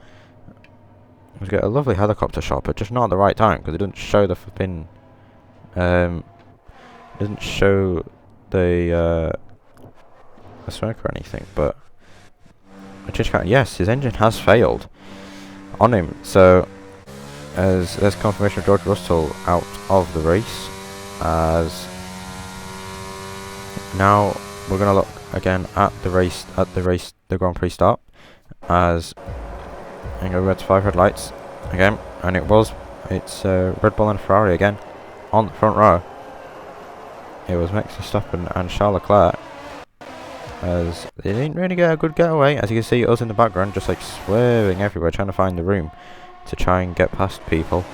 We've got a lovely helicopter shot, but just not at the right time, because it doesn't show the flipping. Doesn't show the smoke or anything. But yes, his engine has failed on him. So as there's confirmation of George Russell out of the race. As now we're gonna look again at the Grand Prix start, as and go to 5 red lights again, and it's Red Bull and Ferrari again on the front row. It was Max Verstappen and Charles Leclerc, as they didn't really get a good getaway. As you can see, us in the background just like swerving everywhere, trying to find the room to try and get past people.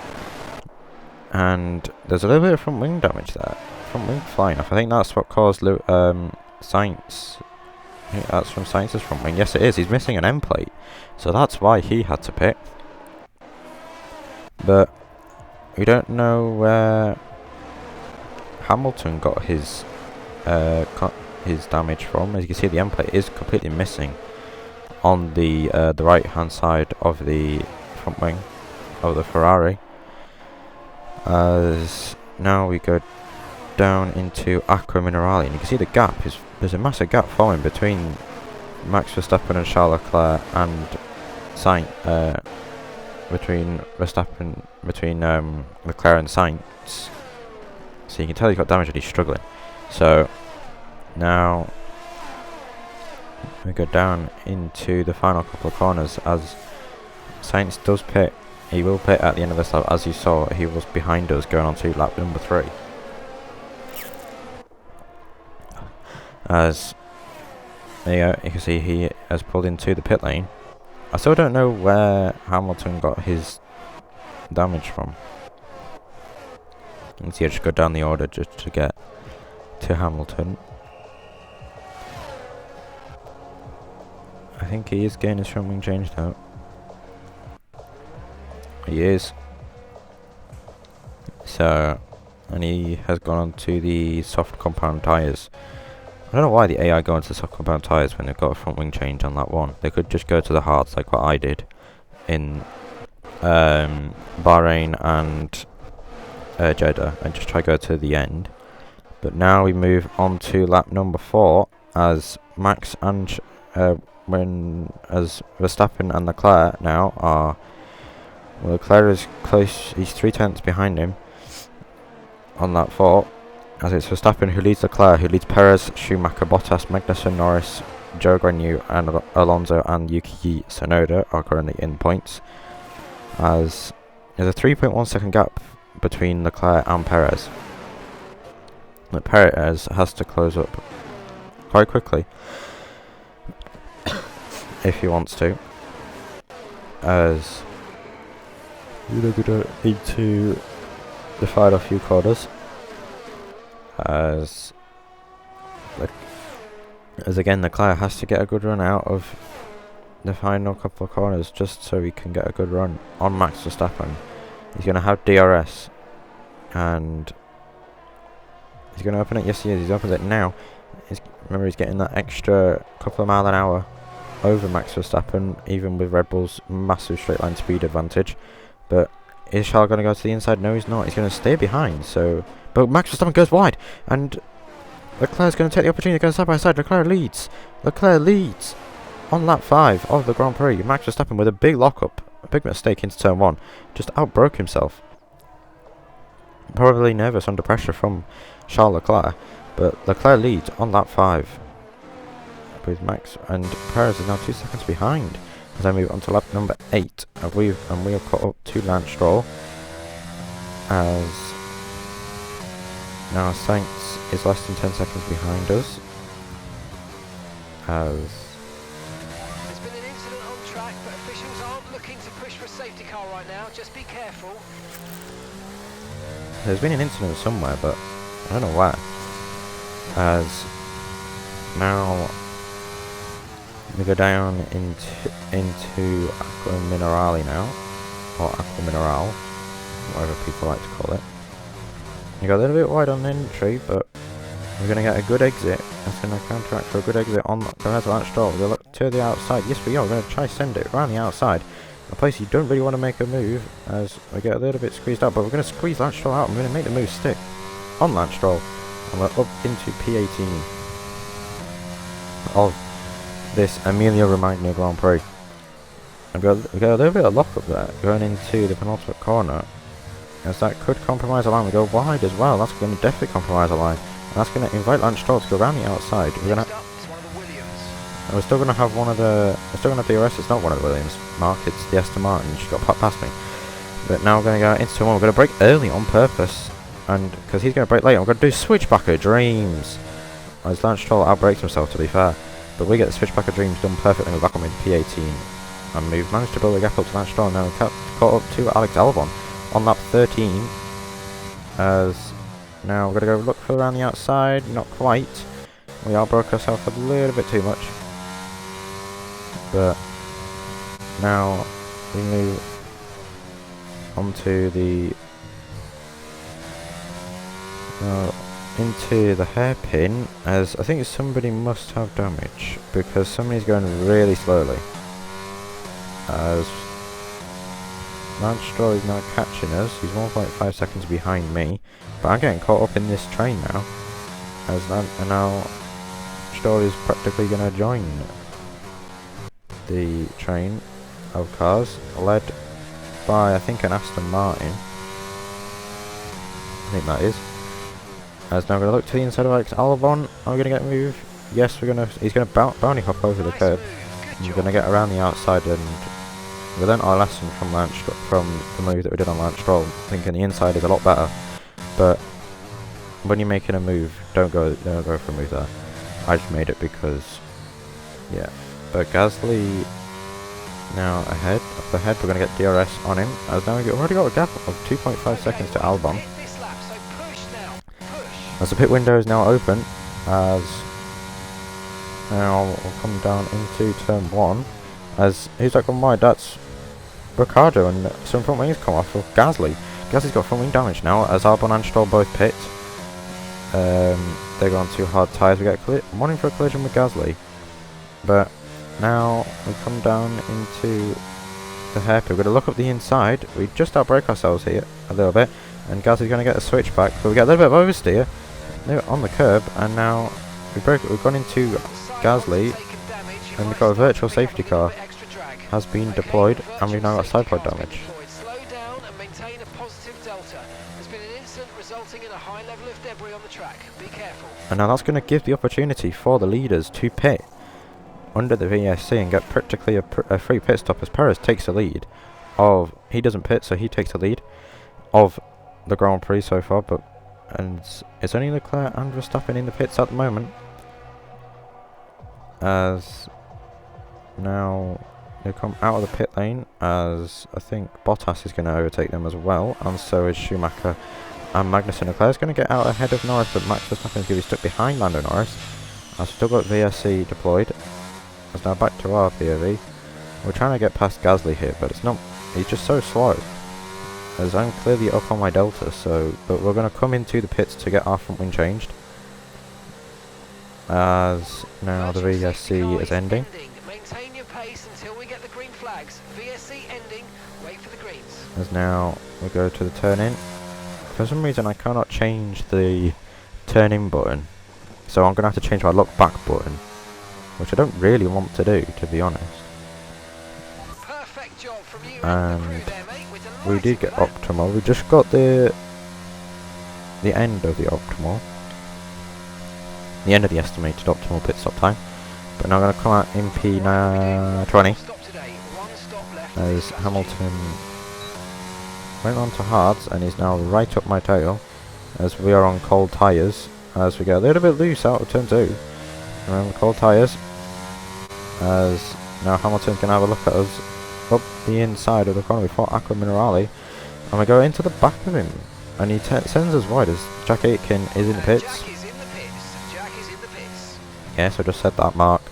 And there's a little bit of front wing damage there, front wing flying off. I think that's what caused Sainz. I think that's from Sainz's front wing. Yes, it is. He's missing an end plate, so that's why he had to pit. But we don't know where Hamilton got his damage from. As you can see, the end plate is completely missing on the right hand side of the front wing of the Ferrari. As now we go down into Aqua Minerale, and you can see the gap there's a massive gap forming between Max Verstappen and Charles Leclerc, and between Leclerc and Sainz. So you can tell he's got damage and he's struggling. So now we go down into the final couple of corners, as Sainz does pit. He will pit at the end of this lap. As you saw, he was behind us going on to lap number 3. As there you can see, he has pulled into the pit lane. I still don't know where Hamilton got his damage from. You can see I just go down the order just to get to Hamilton. I think he is getting his front wing changed out. He is. So, and he has gone on to the soft compound tyres. I don't know why the AI go into the soft compound tyres when they've got a front wing change on that one. They could just go to the hards like what I did in Bahrain and Jeddah, and just try to go to the end. But now we move on to lap number 4, as Max and as Verstappen and Leclerc now are. Well, Leclerc is close. He's 3 tenths behind him on lap 4. As it's Verstappen who leads Leclerc, who leads Perez, Schumacher, Bottas, Magnussen, Norris, Joe Guanyu, and Alonso and Yuki Tsunoda are currently in points. As there's a 3.1 second gap between Leclerc and Perez. But Perez has to close up quite quickly if he wants to, as we don't need to divide a few corners. As again, Leclerc has to get a good run out of the final couple of corners just so he can get a good run on Max Verstappen. He's going to have DRS, and he's going to open it. Yes, he is. He's opened it now. Remember, he's getting that extra couple of mile an hour over Max Verstappen, even with Red Bull's massive straight line speed advantage. But is Charles going to go to the inside? No, he's not. He's going to stay behind. So, but Max Verstappen goes wide, and Leclerc's going to take the opportunity to go side by side. Leclerc leads. Leclerc leads on lap 5 of the Grand Prix. Max Verstappen with a big lockup, a big mistake into turn 1, just outbroke himself. Probably nervous under pressure from Charles Leclerc, but Leclerc leads on lap 5 with Max, and Perez is now 2 seconds behind. As I move on to lap number 8, and we have caught up to Lance Stroll, as now Sainz is less than 10 seconds behind us. As there's been an incident on track, but officials aren't looking to push for a safety car right now. Just be careful. There's been an incident somewhere, but I don't know where. As now we go down into Aqua Minerale now, or Aqua Mineral, whatever people like to call it. You got a little bit wide on the entry, but we're going to get a good exit. That's going to counteract for a good exit on the rest of Lance Stroll. We're going to look to the outside. Yes, we are. We're going to try send it around the outside. A place you don't really want to make a move, as we get a little bit squeezed out, but we're going to squeeze Lance Stroll out. I'm going to make the move stick on Lance Stroll. And we're up into P18 of this Emilia Romagna Grand Prix. And we got a little bit of lock up there, going into the penultimate corner. As that could compromise the line. We go wide as well. That's going to definitely compromise the line. And that's going to invite Lance Stroll to go around the outside. We're still going to have one of the... We're still going to have DRS. It's not one of the Williams. Mark, it's the Aston Martin. She got past me. But now we're going to go into one. We're going to brake early on purpose. And because he's going to brake late, I'm going to do Switchbacker Dreams. As Lance Stroll outbrakes himself, to be fair. But we get the Switchbacker Dreams done perfectly. We're back on with P18. And we've managed to build a gap up to Lance Stroll. Now we're caught up to Alex Albon on lap 13. As now we're going to go look for around the outside. Not quite. We outbroke ourselves a little bit too much. But now we move onto the into the hairpin, as I think somebody must have damage because somebody's going really slowly. As Lance Stroll is now catching us. He's 1.5 seconds behind me, but I'm getting caught up in this train now. And now Stroll is practically going to join the train of cars, led by I think an Aston Martin. I think that is. As now we're going to look to the inside of Alex Albon. Are we going to get moved? Yes, we're going to. He's going to bounty hop over the curb. We're going to get around the outside, and we learned our lesson from the move that we did on Lance Stroll, thinking the inside is a lot better. But when you're making a move, don't go for a move there. I just made it because, yeah. But Gasly now ahead. Up ahead, we're going to get DRS on him. As now we've already got a gap of 2.5 seconds to Albon. As the pit window is now open, as now we'll come down into turn 1. As who's that gone wide? That's Ricciardo, and some front wings come off of Gasly. Gasly's got front wing damage now, as Albon and Stroll both pit. They go on 2 hard tyres. We get one in for a collision with Gasly. But now we come down into the hairpin. We're going to look up the inside. We just outbrake ourselves here a little bit, and Gasly's going to get a switchback. So we get a little bit of oversteer on the curb, and now we've gone into Gasly, and we've got a virtual safety car has been deployed, and we've now got side pod damage. And now that's going to give the opportunity for the leaders to pit under the VSC and get practically a free pit stop, as Perez takes the lead of, he doesn't pit, so he takes the lead of the Grand Prix so far, and it's only Leclerc and Verstappen in the pits at the moment. As now they come out of the pit lane, as I think Bottas is going to overtake them as well, and so is Schumacher and Magnussen. Leclerc is going to get out ahead of Norris, but Max Verstappen is going to be stuck behind Lando Norris. I've still got VSC deployed. It's now back to our POV. We're trying to get past Gasly here, but it's not. He's just so slow. As I'm clearly up on my delta, but we're going to come into the pits to get our front wing changed. As now the VSC is ending. Maintain your pace until we get the green flags. VSC ending. Wait for the greens. As now we go to the turn in. For some reason I cannot change the turn in button, so I'm going to have to change my look back button, which I don't really want to do, to be honest. Perfect job from you and there, mate, we did get optimal. We just got the end of the optimal, the end of the estimated optimal pit stop time. But now I'm going to come out in P20 as Hamilton went on to hards and is now right up my tail, as we are on cold tyres, as we get a little bit loose out of turn 2. Around cold tyres, as now Hamilton's going to have a look at us up the inside of the corner before Aqua Minerale, and we go into the back of him, and he sends us wide as Jack Aitken is in the pits. Yes, I just said that, Mark.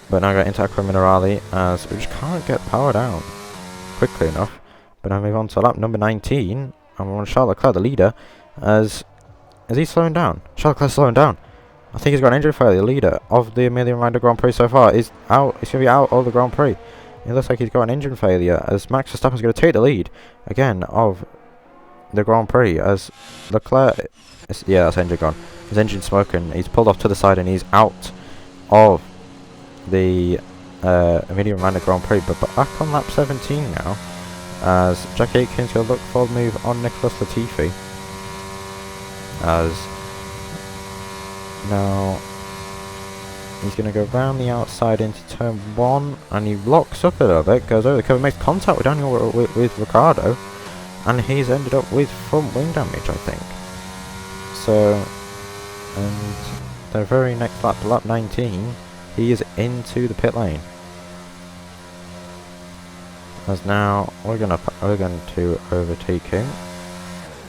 But now I got into Aqua Minerale as we just can't get power down quickly enough. But now move on to lap number 19. And we're on Charles Leclerc, the leader. Is he slowing down? Charles Leclerc's slowing down. I think he's got an injury failure. The leader of the Emilia-Romagna Grand Prix so far is out. He's going to be out of the Grand Prix. It looks like he's got an engine failure as Max Verstappen is going to take the lead again of the Grand Prix as Leclerc. Yeah, that's engine gone. His engine's smoking. He's pulled off to the side and he's out of the Emilia-Romagna Grand Prix. But back on lap 17 now as Jack Aitken's going to look for the move on Nicholas Latifi. As now he's going to go round the outside into turn 1 and he locks up a little bit, goes over the cover, makes contact with Daniel with Ricciardo, and he's ended up with front wing damage, I think. So, and the very next lap, lap 19, he is into the pit lane. As now we're going to overtake him.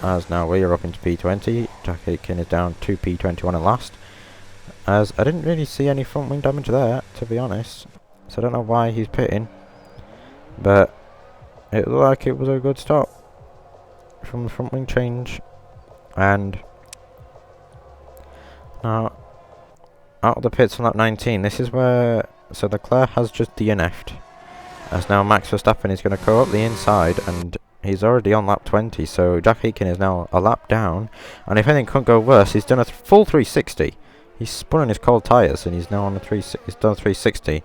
As now we are up into P20. Jack Aitken is down to P21 at last. As I didn't really see any front wing damage there, to be honest. So I don't know why he's pitting. But it looked like it was a good stop from the front wing change. And now out of the pits on lap 19, this is where so Leclerc has just DNF'd. As now Max Verstappen is going to go up the inside and he's already on lap 20, so Jack Aitken is now a lap down. And if anything couldn't go worse, he's done a full 360. He's spun on his cold tyres and he's now on he's done 360.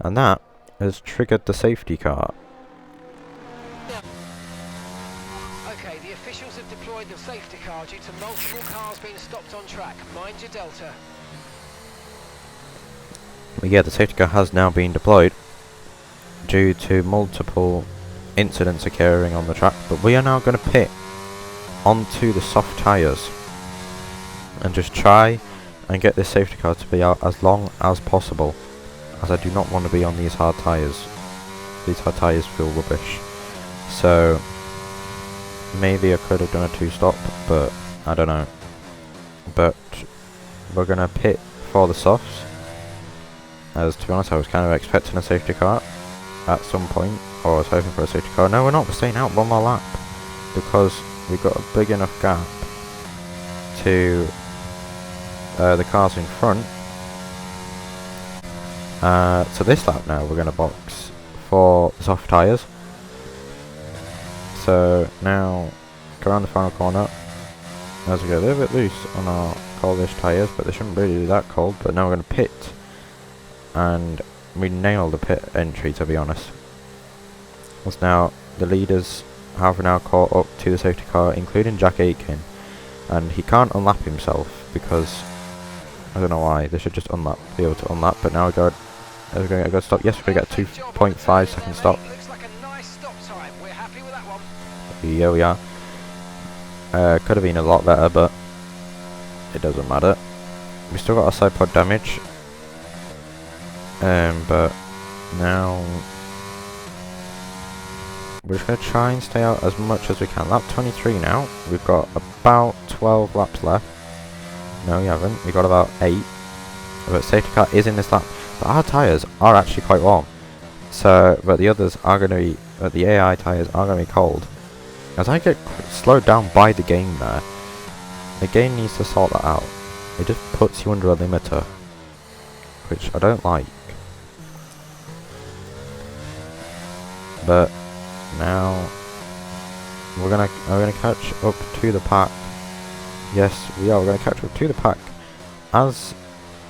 And that has triggered the safety car. Okay, the officials have deployed the safety car due to multiple cars being stopped on track. Mind your delta. But yeah, the safety car has now been deployed due to multiple incidents occurring on the track, but we are now going to pit onto the soft tyres and just try and get this safety car to be out as long as possible, as I do not want to be on these hard tyres. These hard tyres feel rubbish. So maybe I could have done a 2-stop, but I don't know. But we're going to pit for the softs, as to be honest I was kind of expecting a safety car at some point, or I was hoping for a safety car. No, we're not. We're staying out one more lap because we've got a big enough gap to the cars in front. So this lap now we're going to box for the soft tyres. So now go around the final corner as we get a little bit loose on our coldish tyres, but they shouldn't really be that cold. But now we're going to pit, and we nailed the pit entry, to be honest. As now the leaders have now caught up to the safety car, including Jack Aitken, and he can't unlap himself because I don't know why. They should just be able to unlap. But now we're going to get a good stop. Yes, we're going to get a 2.5 second stop. Looks like a nice stop time. We're happy with that one. Here we are. Could have been a lot better, but it doesn't matter. We still got our side pod damage. But now we're just going to try and stay out as much as we can. Lap 23 now. We've got about 12 laps left. No, we haven't. We've got about 8. But safety car is in this lap. But our tyres are actually quite warm. So, but the others are going to be, but the AI tyres are going to be cold. As I get slowed down by the game there. The game needs to sort that out. It just puts you under a limiter, which I don't like. But now we're gonna catch up to the pack. Yes, we are. We're gonna catch up to the pack as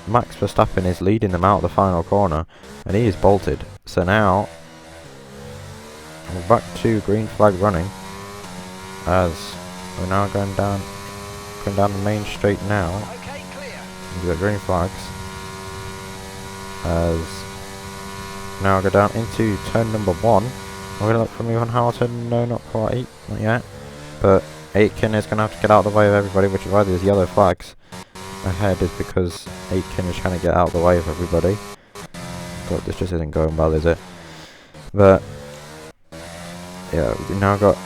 Max Verstappen is leading them out of the final corner, and he is bolted. So now we're back to green flag running as we're now going down the main straight now. Okay, clear. We've got green flags as now I go down into turn number 1. We're going to look for Johan Hamilton. No, not quite. Not yet. But Aitken is going to have to get out of the way of everybody, which is why there's yellow flags ahead, is because Aitken is trying to get out of the way of everybody. God, this just isn't going well, is it? But yeah, we've now got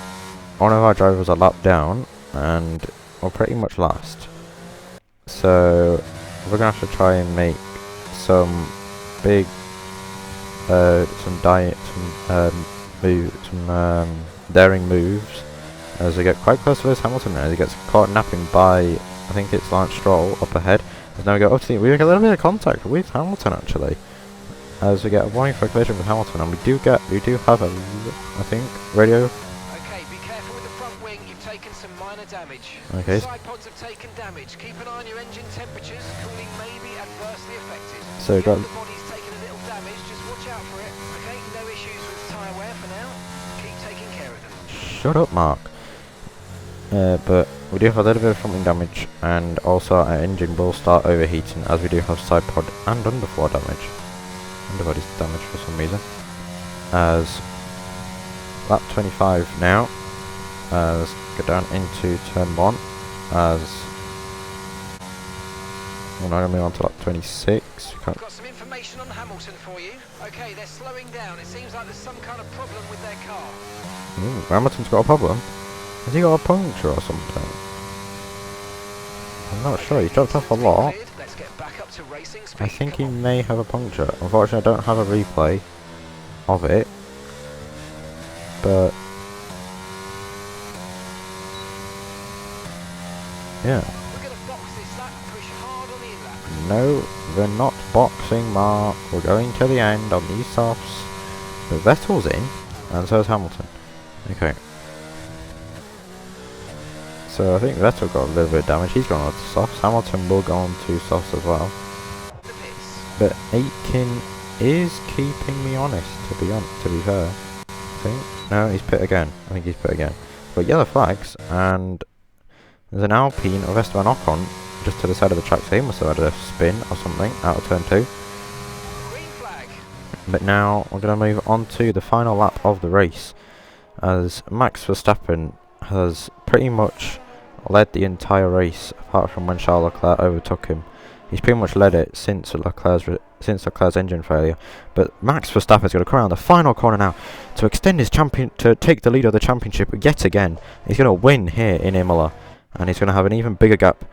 one of our drivers a lap down, and we're pretty much last. So we're going to have to try and make some big, daring moves as they get quite close to Lewis Hamilton. As he gets caught napping by, I think it's Lance Stroll up ahead. As now we go up to the, we get a little bit of contact with Hamilton actually. As we get a warning for collision with Hamilton, and we do have a, I think, radio. Okay, be careful with the front wing. You've taken some minor damage. Okay. Side pods have taken damage. Keep an eye on your engine temperatures. Cooling may be adversely affected. So we've got the body's taken a little damage. Just watch out for it. Okay, no issues with tyre wear for now. Keep taking care of them. Shut up, Mark. But we do have a little bit of front wing damage, and also our engine will start overheating as we do have side pod and underfloor damage. Underbody's damage for some reason. As lap 25 now, as go down into turn 1, as we're now going to move on to lap 26. I've got some information on Hamilton for you. Okay, they're slowing down. It seems like there's some kind of problem with their car. Hamilton's got a problem. Has he got a puncture or something? I'm not sure. He's dropped off a lot. Let's get back up to racing speed. I think he may have a puncture. Unfortunately, I don't have a replay of it. But yeah. We're going to box this lap, push hard on the in-lap. No, we're not boxing, Mark. We're going to the end on these softs. But Vettel's in, and so is Hamilton. Okay. So I think Vettel got a little bit of damage. He's gone on to softs. Hamilton will go on to softs as well. But Aitken is keeping me honest, to be fair. I think. No, he's pit again. I think he's pit again. But yellow flags, and there's an Alpine of Esteban Ocon just to the side of the track, so he must have had a spin or something out of turn 2. Green flag. But now we're going to move on to the final lap of the race, as Max Verstappen has pretty much led the entire race, apart from when Charles Leclerc overtook him. He's pretty much led it since Leclerc's engine failure. But Max Verstappen's going to come around the final corner now to extend his to take the lead of the championship yet again. He's going to win here in Imola, and he's going to have an even bigger gap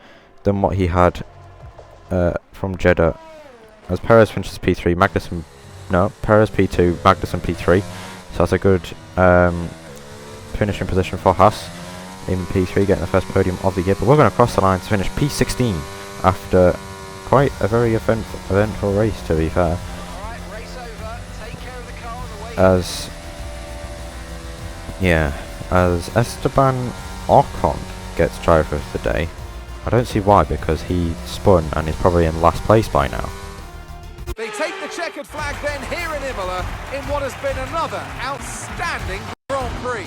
than what he had from Jeddah. As Perez finishes P3, Perez P2, Magnussen P3. So that's a good finishing position for Haas in P3, getting the first podium of the year. But we're going to cross the line to finish P16 after quite a very eventful race, to be fair. Alright, race over. Take care of the car on the way. As Esteban Ocon gets driver of the day. I don't see why, because he spun and is probably in last place by now. They take the checkered flag then here in Imola in what has been another outstanding Grand Prix.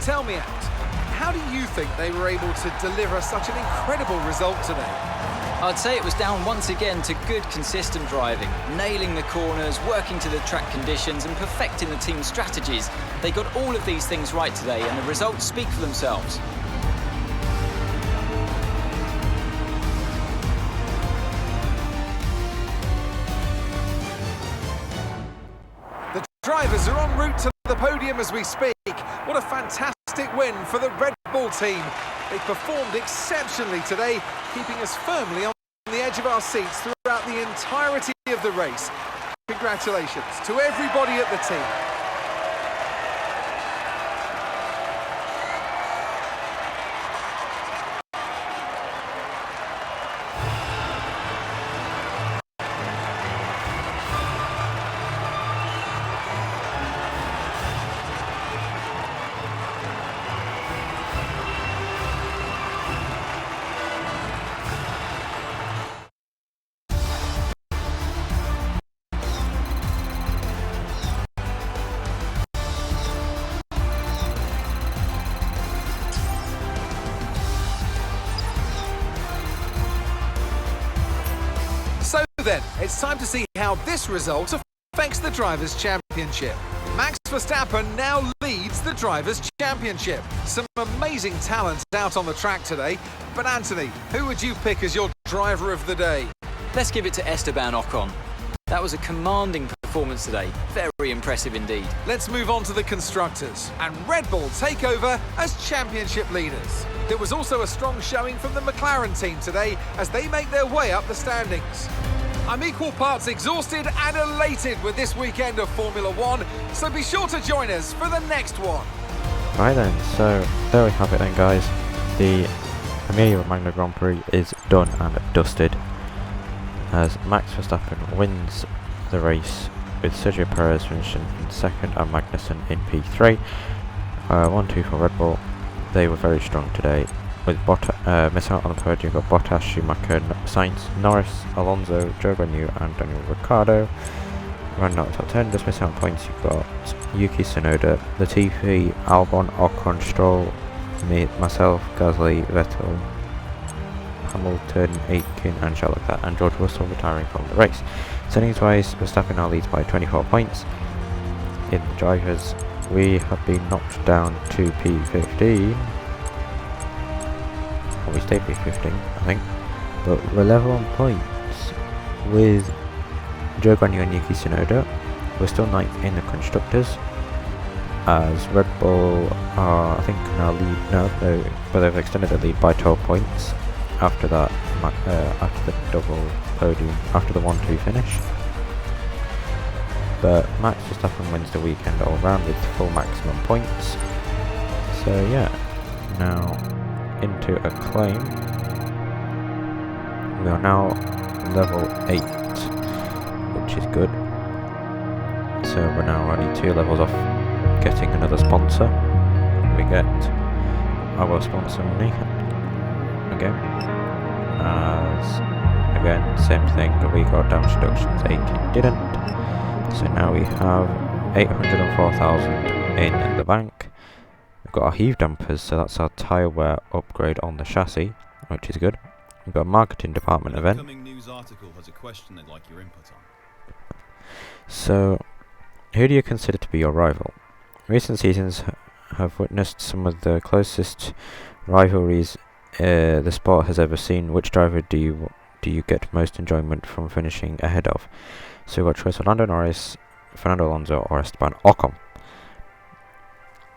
Tell me, Ant, how do you think they were able to deliver such an incredible result today? I'd say it was down once again to good, consistent driving, nailing the corners, working to the track conditions and perfecting the team's strategies. They got all of these things right today, and the results speak for themselves. The drivers are en route to the podium as we speak. What a fantastic win for the Red Bull team. They performed exceptionally today, keeping us firmly on the edge of our seats throughout the entirety of the race. Congratulations to everybody at the team. So then, it's time to see how this result affects the Drivers' Championship. Max Verstappen now leads the Drivers' Championship. Some amazing talent out on the track today. But Anthony, who would you pick as your driver of the day? Let's give it to Esteban Ocon. That was a commanding performance today. Very impressive indeed. Let's move on to the constructors, and Red Bull take over as championship leaders. There was also a strong showing from the McLaren team today as they make their way up the standings. I'm equal parts exhausted and elated with this weekend of Formula One, so be sure to join us for the next one. Right then, so there we have it then guys. The Emilia Romagna Grand Prix is done and dusted as Max Verstappen wins the race with Sergio Perez finishing in second and Magnussen in P3. 1-2 for Red Bull. They were very strong today with missing out on the podium. You've got Bottas, Schumacher, Sainz, Norris, Alonso, Zhou Guanyu and Daniel Ricciardo. Running out top 10, just missing out on points. You've got Yuki Tsunoda, Latifi, Albon, Ocon, Stroll, myself, Gasly, Vettel, Hamilton, Aitken and Charles Leclerc, and George Russell retiring from the race. Standings wise, Verstappen now leads by 24 points. In the drivers, we have been knocked down to P15. Well, we stayed P15, I think, but we're level on points with Zhou Guanyu and Yuki Tsunoda. We're still 9th in the constructors, as Red Bull are, I think, now but they've extended the lead by 12 points after that, after the double podium, after the 1-2 finish. But Max Verstappen wins the weekend all round with full maximum points. So yeah, now into a claim. We are now level 8, which is good. So we're now only 2 levels off getting another sponsor. We get our sponsor money again, as again same thing, we got damage reductions, 18 didn't. So now we have 804,000 in the bank. We've got our heave dampers, so that's our tyre wear upgrade on the chassis, which is good. We've got a marketing department event. Upcoming news article has a question they'd like your input on. So, who do you consider to be your rival? Recent seasons have witnessed some of the closest rivalries the sport has ever seen. Which driver do you get most enjoyment from finishing ahead of? So we've got choice of Lando Norris, Fernando Alonso or Esteban Ocon.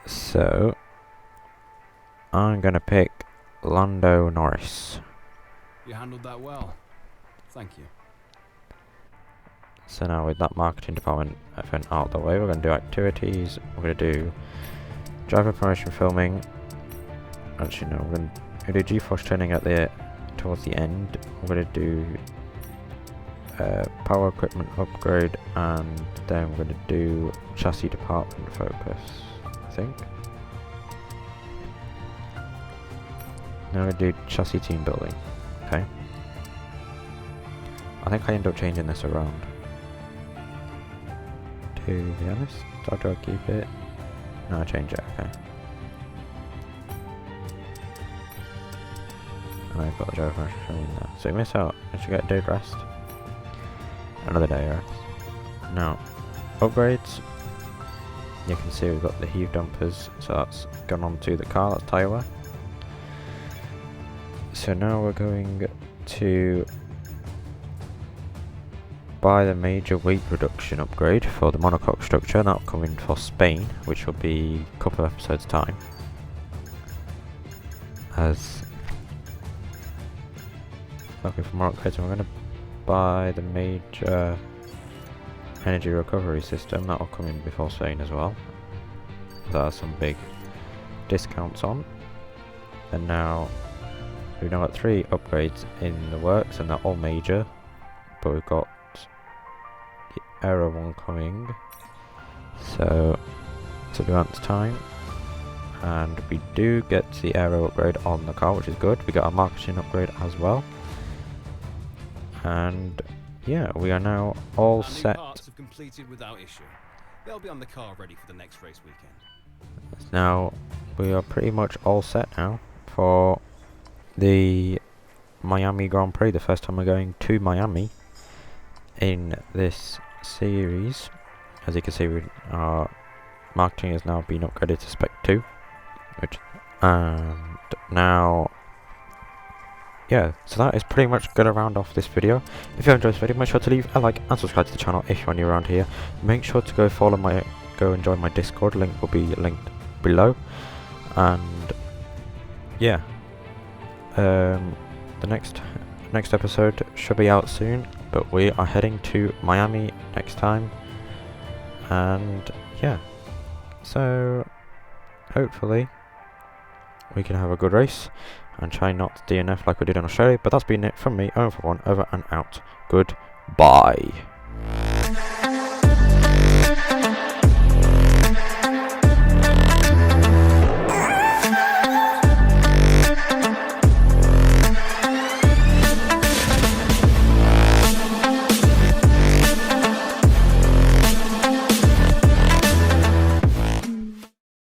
So I'm going to pick Lando Norris. You handled that well. Thank you. So now with that marketing department event out of the way, we're going to do activities. We're going to do driver promotion filming. Actually no, we're going to do G-force training towards the end. We're going to do power equipment upgrade, and then we're going to do chassis department focus, I think. Now we do chassis team building. Okay. I think I end up changing this around. To be honest, or do I keep it? No, I change it. Okay. And I've got the driver in there. So we miss out. I should get a day rest. Another day rest. Now, upgrades. You can see we've got the heave dumpers, so that's gone on to the car, that's tyre wear. So now we're going to buy the major weight reduction upgrade for the monocoque structure. That'll come in for Spain, which will be a couple of episodes time. As looking for more upgrades, and we're going to buy the major energy recovery system. That'll come in before Spain as well. There are some big discounts on. And now we've now got 3 upgrades in the works, and they're all major. But we've got the Aero one coming, so it's advanced time. And we do get the Aero upgrade on the car, which is good. We got our marketing upgrade as well. And yeah, we are now all set. Parts have completed without issue. They'll be on the car ready for the next race weekend. Now we are pretty much all set now for the Miami Grand Prix. The first time we're going to Miami in this series. As you can see, our marketing has now been upgraded to Spec 2, which, and now yeah, so that is pretty much going to round off this video. If you enjoyed this video, make sure to leave a like and subscribe to the channel if you're new around here. Make sure to go and join my Discord, link will be linked below. And yeah, the next episode should be out soon, but we are heading to Miami next time. And yeah, so hopefully we can have a good race and try not to DNF like we did in Australia. But that's been it from me, Owen for one, over and out. Goodbye.